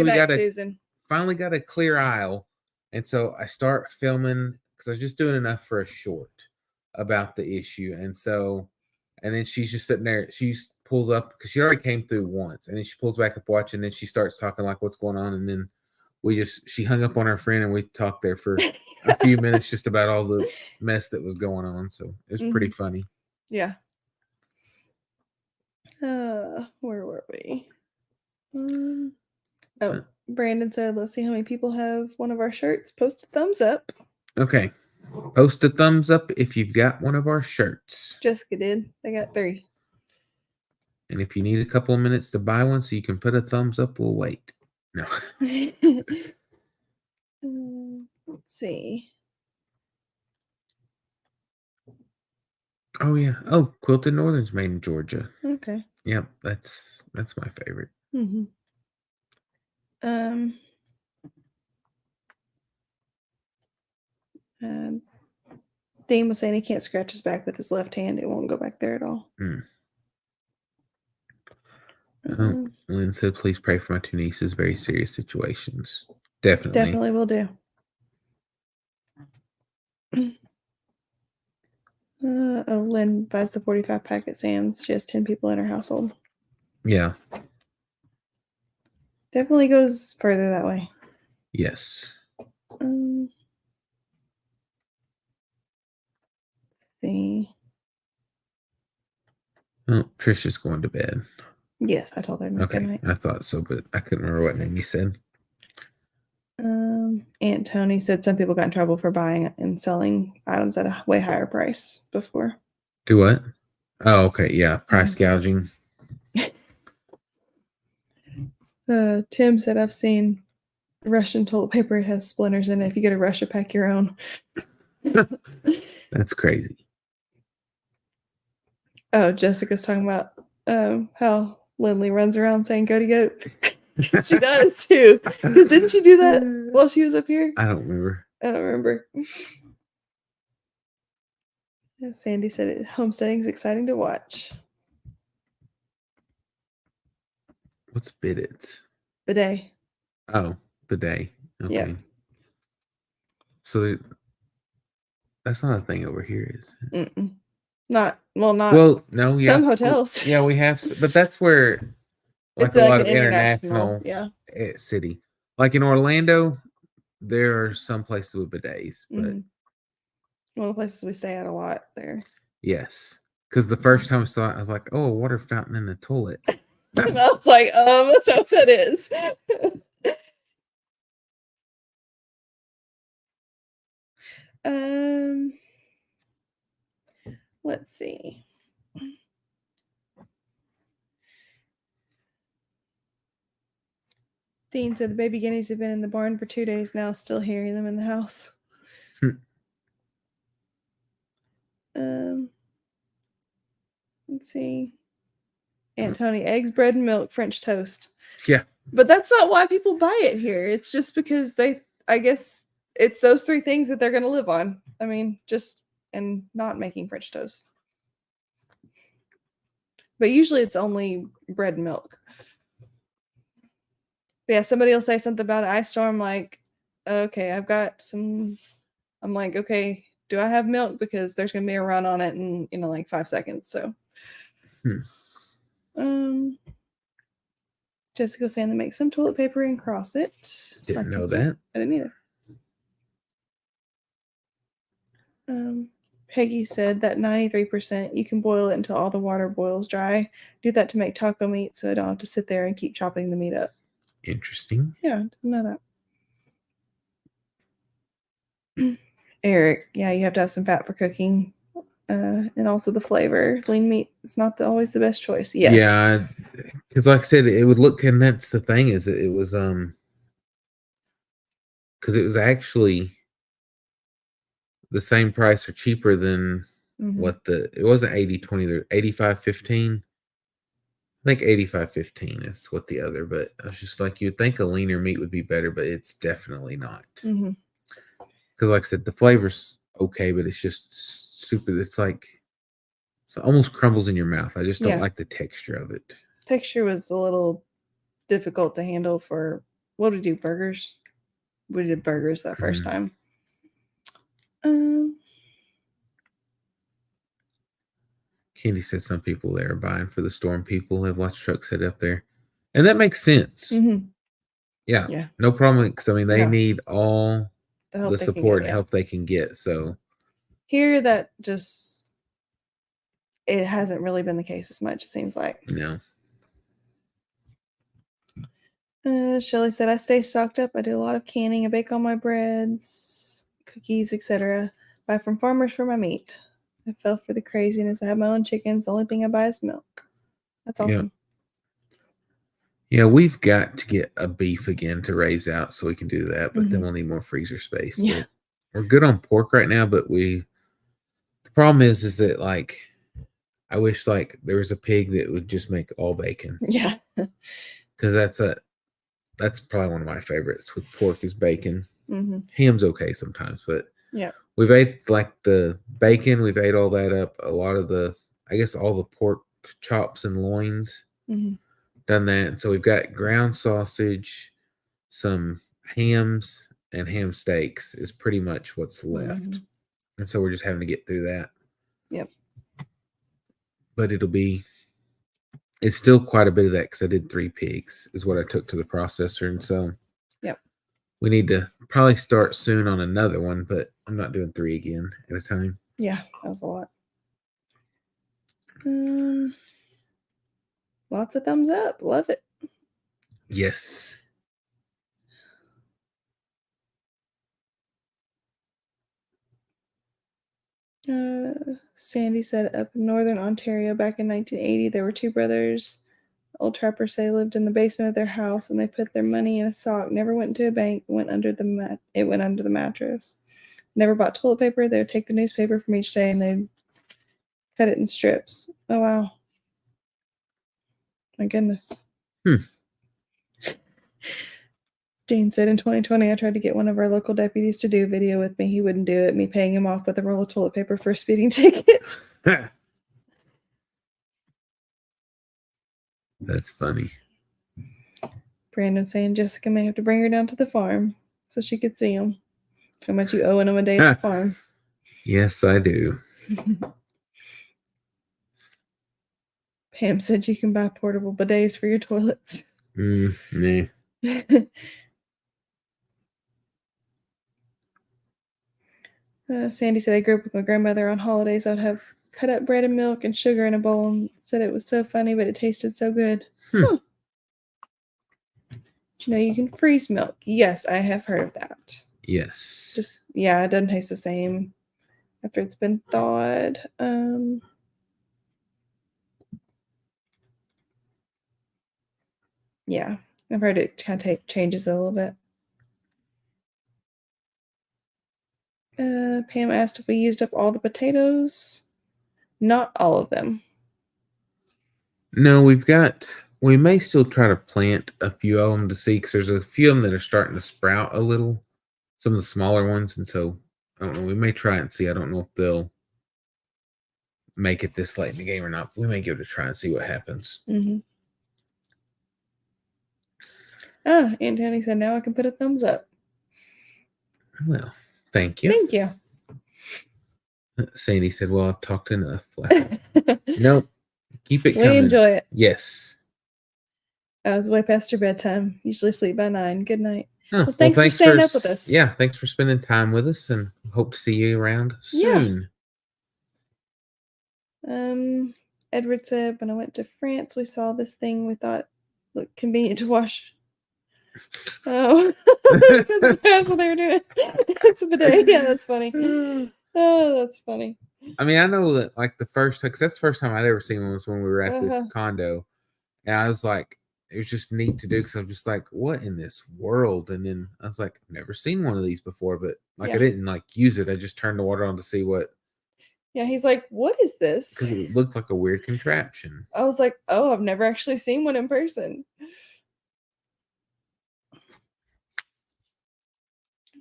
finally got a clear aisle. And so I start filming because I was just doing enough for a short about the issue. And then she's just sitting there. She pulls up because she already came through once, and then she pulls back up watching. And then she starts talking like, what's going on? And then she hung up on her friend, and we talked there for a few minutes just about all the mess that was going on. So it was pretty funny. Yeah. Where were we? Brandon said, let's see how many people have one of our shirts. Post a thumbs up. Okay. Post a thumbs up if you've got one of our shirts. Jessica did. I got 3. And if you need a couple of minutes to buy one so you can put a thumbs up, we'll wait. No. Let's see. Oh yeah. Oh, Quilted Northern's made in Georgia. Okay. Yep, that's my favorite. Mm-hmm. Dean was saying he can't scratch his back with his left hand. It won't go back there at all. Lynn said, please pray for my two nieces. Very serious situations. Definitely. Definitely will do. Lynn buys the 45-pack at Sam's. She has 10 people in her household. Yeah. Definitely goes further that way. Yes. See. Oh, Trisha's going to bed. Yes, I told her. Okay, night. I thought so, but I couldn't remember what name you said. Aunt Tony said some people got in trouble for buying and selling items at a way higher price before. Do what? Oh, okay. Yeah, price gouging. Tim said, I've seen Russian toilet paper. It has splinters in it. If you go to Russia, pack your own. That's crazy. Oh, Jessica's talking about how Lindley runs around saying "go to goat." She does too. Didn't she do that while she was up here? I don't remember. I don't remember. Sandy said homesteading is exciting to watch. What's biddits? Bidet. Oh, bidet. Okay. Yeah. So that's not a thing over here, is it? Not. Well, no, yeah. Some hotels. Yeah, we have, but that's where like a lot of international city. Like in Orlando, there are some places with bidets, but one of the places we stay at a lot there. Yes, because the first time I saw it, I was like, "Oh, a water fountain in the toilet." And I was like, that's what that is. Let's see. Dean said the baby guineas have been in the barn for 2 days now, still hearing them in the house. Let's see. Aunt Tony, eggs, bread, and milk, French toast. Yeah. But that's not why people buy it here. It's just because I guess it's those 3 things that they're going to live on. I mean, and not making French toast. But usually it's only bread and milk. But yeah, somebody will say something about an ice storm, like, okay, I've got some. I'm like, okay, do I have milk? Because there's going to be a run on it in, like 5 seconds. So, Jessica saying to make some toilet paper and cross it. Didn't know that. I didn't either. Peggy said that 93% you can boil it until all the water boils dry. Do that to make taco meat so I don't have to sit there and keep chopping the meat up. Interesting. Yeah, I didn't know that. Eric, yeah, you have to have some fat for cooking. And also the flavor. Lean meat, it's not always the best choice. Yeah. Yeah, because like I said, it would look, and that's the thing, is that it was because it was actually the same price or cheaper than what it wasn't 80/20, they're 85/15. I think 85/15 is what the other, but I was just like, you'd think a leaner meat would be better, but it's definitely not. Because like I said, the flavor's okay, but it's just super, it's like, it almost crumbles in your mouth. I just don't like the texture of it. Texture was a little difficult to handle for, what did we do, burgers? We did burgers that first time. Candy said some people there are buying for the storm people have watched trucks head up there. And that makes sense. Yeah. No problem. Because, I mean, they need all the support and help they can get. So here, that just, it hasn't really been the case as much, it seems like. No. Shelly said, I stay stocked up. I do a lot of canning. I bake all my breads, cookies, etc. Buy from farmers for my meat. I fell for the craziness. I have my own chickens. The only thing I buy is milk. That's awesome. Yeah, we've got to get a beef again to raise out so we can do that. But then we'll need more freezer space. Yeah. But we're good on pork right now, but the problem is that like I wish like there was a pig that would just make all bacon. Yeah. Because that's probably one of my favorites with pork is bacon. Mm-hmm. Ham's okay sometimes, but yeah, we've ate like the bacon. We've ate all that up. A lot of I guess all the pork chops and loins. Mm-hmm. Done that. And so we've got ground sausage, some hams, and ham steaks is pretty much what's left. Mm-hmm. And so we're just having to get through that. Yep. But it's still quite a bit of that because I did 3 pigs is what I took to the processor. And so yep, we need to probably start soon on another one, but I'm not doing 3 again at a time. Yeah, that was a lot. Lots of thumbs up. Love it. Yes. Sandy said up in northern Ontario back in 1980, there were 2 brothers. Old trappers say lived in the basement of their house, and they put their money in a sock. Never went into a bank. It went under the mattress. Never bought toilet paper. They would take the newspaper from each day and they'd cut it in strips. Oh wow! My goodness. Dean said in 2020, I tried to get one of our local deputies to do a video with me. He wouldn't do it. Me paying him off with a roll of toilet paper for a speeding ticket. That's funny. Brandon saying Jessica may have to bring her down to the farm so she could see him. How much you owe him a day at the farm. Yes, I do. Pam said you can buy portable bidets for your toilets. Nah. Sandy said I grew up with my grandmother. On holidays I would have cut up bread and milk and sugar in a bowl, and said it was so funny, but it tasted so good. Huh. You know you can freeze milk. Yes, I have heard of that. Yes. It doesn't taste the same after it's been thawed. Yeah, I've heard it kind of changes a little bit. Pam asked if we used up all the potatoes. Not all of them. No, we may still try to plant a few of them to see, because there's a few of them that are starting to sprout a little, some of the smaller ones. And so, I don't know, we may try and see. I don't know if they'll make it this late in the game or not. We may give it a try and see what happens. Mm-hmm. Aunt Annie said, now I can put a thumbs up. Well, thank you. Thank you. Sandy said, well, I've talked enough. Nope. Keep it coming. We enjoy it. Yes. It's way past your bedtime. Usually sleep by 9. Good night. Oh, well, thanks for staying up with us. Yeah, thanks for spending time with us, and hope to see you around soon. Yeah. Edward said, when I went to France, we saw this thing we thought looked convenient to wash. Oh, because that's what they were doing. It's a bidet. Yeah, that's funny. Oh, that's funny. I mean, I know that like the first time, because that's the first time I'd ever seen one was when we were at this condo. And I was like, it was just neat to do, because I'm just like, what in this world? And then I was like, I've never seen one of these before, but like I didn't like use it. I just turned the water on to see what. Yeah, he's like, what is this? Because it looked like a weird contraption. I was like, oh, I've never actually seen one in person.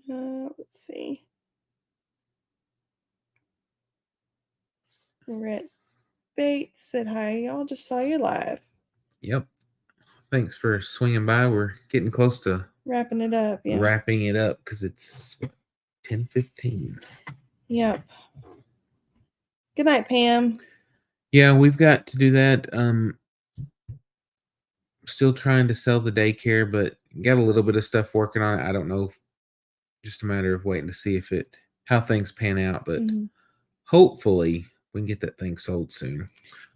Let's see. Rhett Bates said, hi, y'all. Just saw you live. Yep. Thanks for swinging by. We're getting close to wrapping it up. Yeah. Wrapping it up, because it's 10:15. Yep. Good night, Pam. Yeah, we've got to do that. Still trying to sell the daycare, but got a little bit of stuff working on it. I don't know. Just a matter of waiting to see how things pan out. But hopefully we can get that thing sold soon.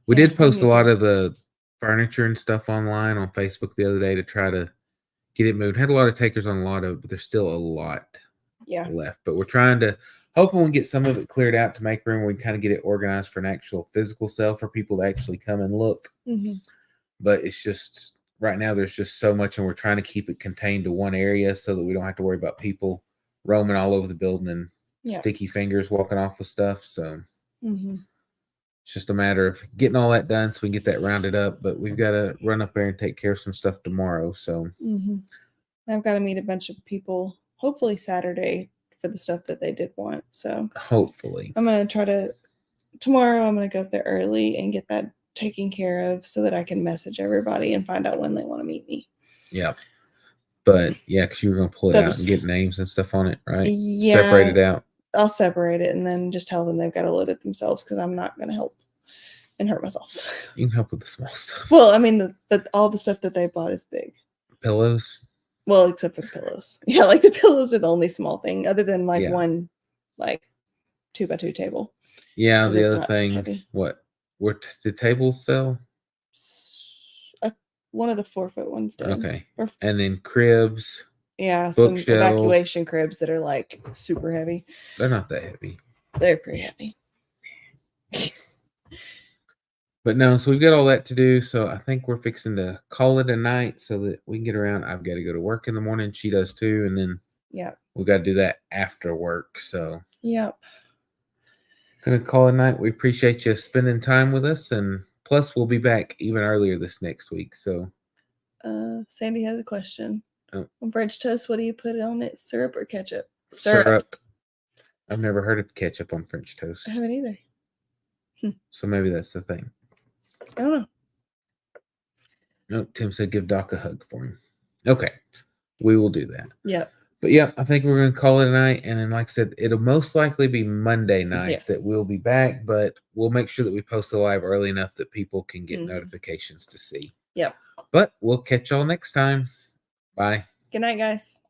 We did post a lot of the furniture and stuff online on Facebook the other day to try to get it moved. Had a lot of takers on a lot of it, but there's still a lot left. But we're trying to hoping we get some of it cleared out to make room. We kind of get it organized for an actual physical sale for people to actually come and look. But it's just right now there's just so much, and we're trying to keep it contained to one area so that we don't have to worry about people roaming all over the building and sticky fingers walking off with stuff. So It's just a matter of getting all that done so we can get that rounded up. But we've got to run up there and take care of some stuff tomorrow. So I've got to meet a bunch of people, hopefully Saturday, for the stuff that they did want. So hopefully I'm going to try to, tomorrow I'm going to go up there early and get that taken care of so that I can message everybody and find out when they want to meet me. Yeah. But yeah, because you were going to pull it out and get names and stuff on it, right? Yeah. Separate it out. I'll separate it and then just tell them they've got to load it themselves because I'm not going to help and hurt myself. You can help with the small stuff. Well, I mean, all the stuff that they bought is big. Pillows? Well, except for the pillows. Yeah, like the pillows are the only small thing other than one, 2x2 table. Yeah, the other thing, heavy. What did tables sell? One of the 4-foot ones did. Okay. And then cribs. Yeah, some evacuation cribs that are like super heavy. They're not that heavy. They're pretty heavy. But no, so we've got all that to do. So I think we're fixing to call it a night so that we can get around. I've got to go to work in the morning. She does too. And then we've got to do that after work. So gonna call it a night. We appreciate you spending time with us. And plus we'll be back even earlier this next week. So Sandy has a question. On French toast, what do you put on it? Syrup or ketchup? Syrup. I've never heard of ketchup on French toast. I haven't either. So maybe that's the thing. I don't know. No, Tim said give Doc a hug for him. Okay. We will do that. Yep. But yeah, I think we're going to call it a night. And then, like I said, it'll most likely be Monday night that we'll be back. But we'll make sure that we post the live early enough that people can get notifications to see. Yep. But we'll catch y'all next time. Bye. Good night, guys.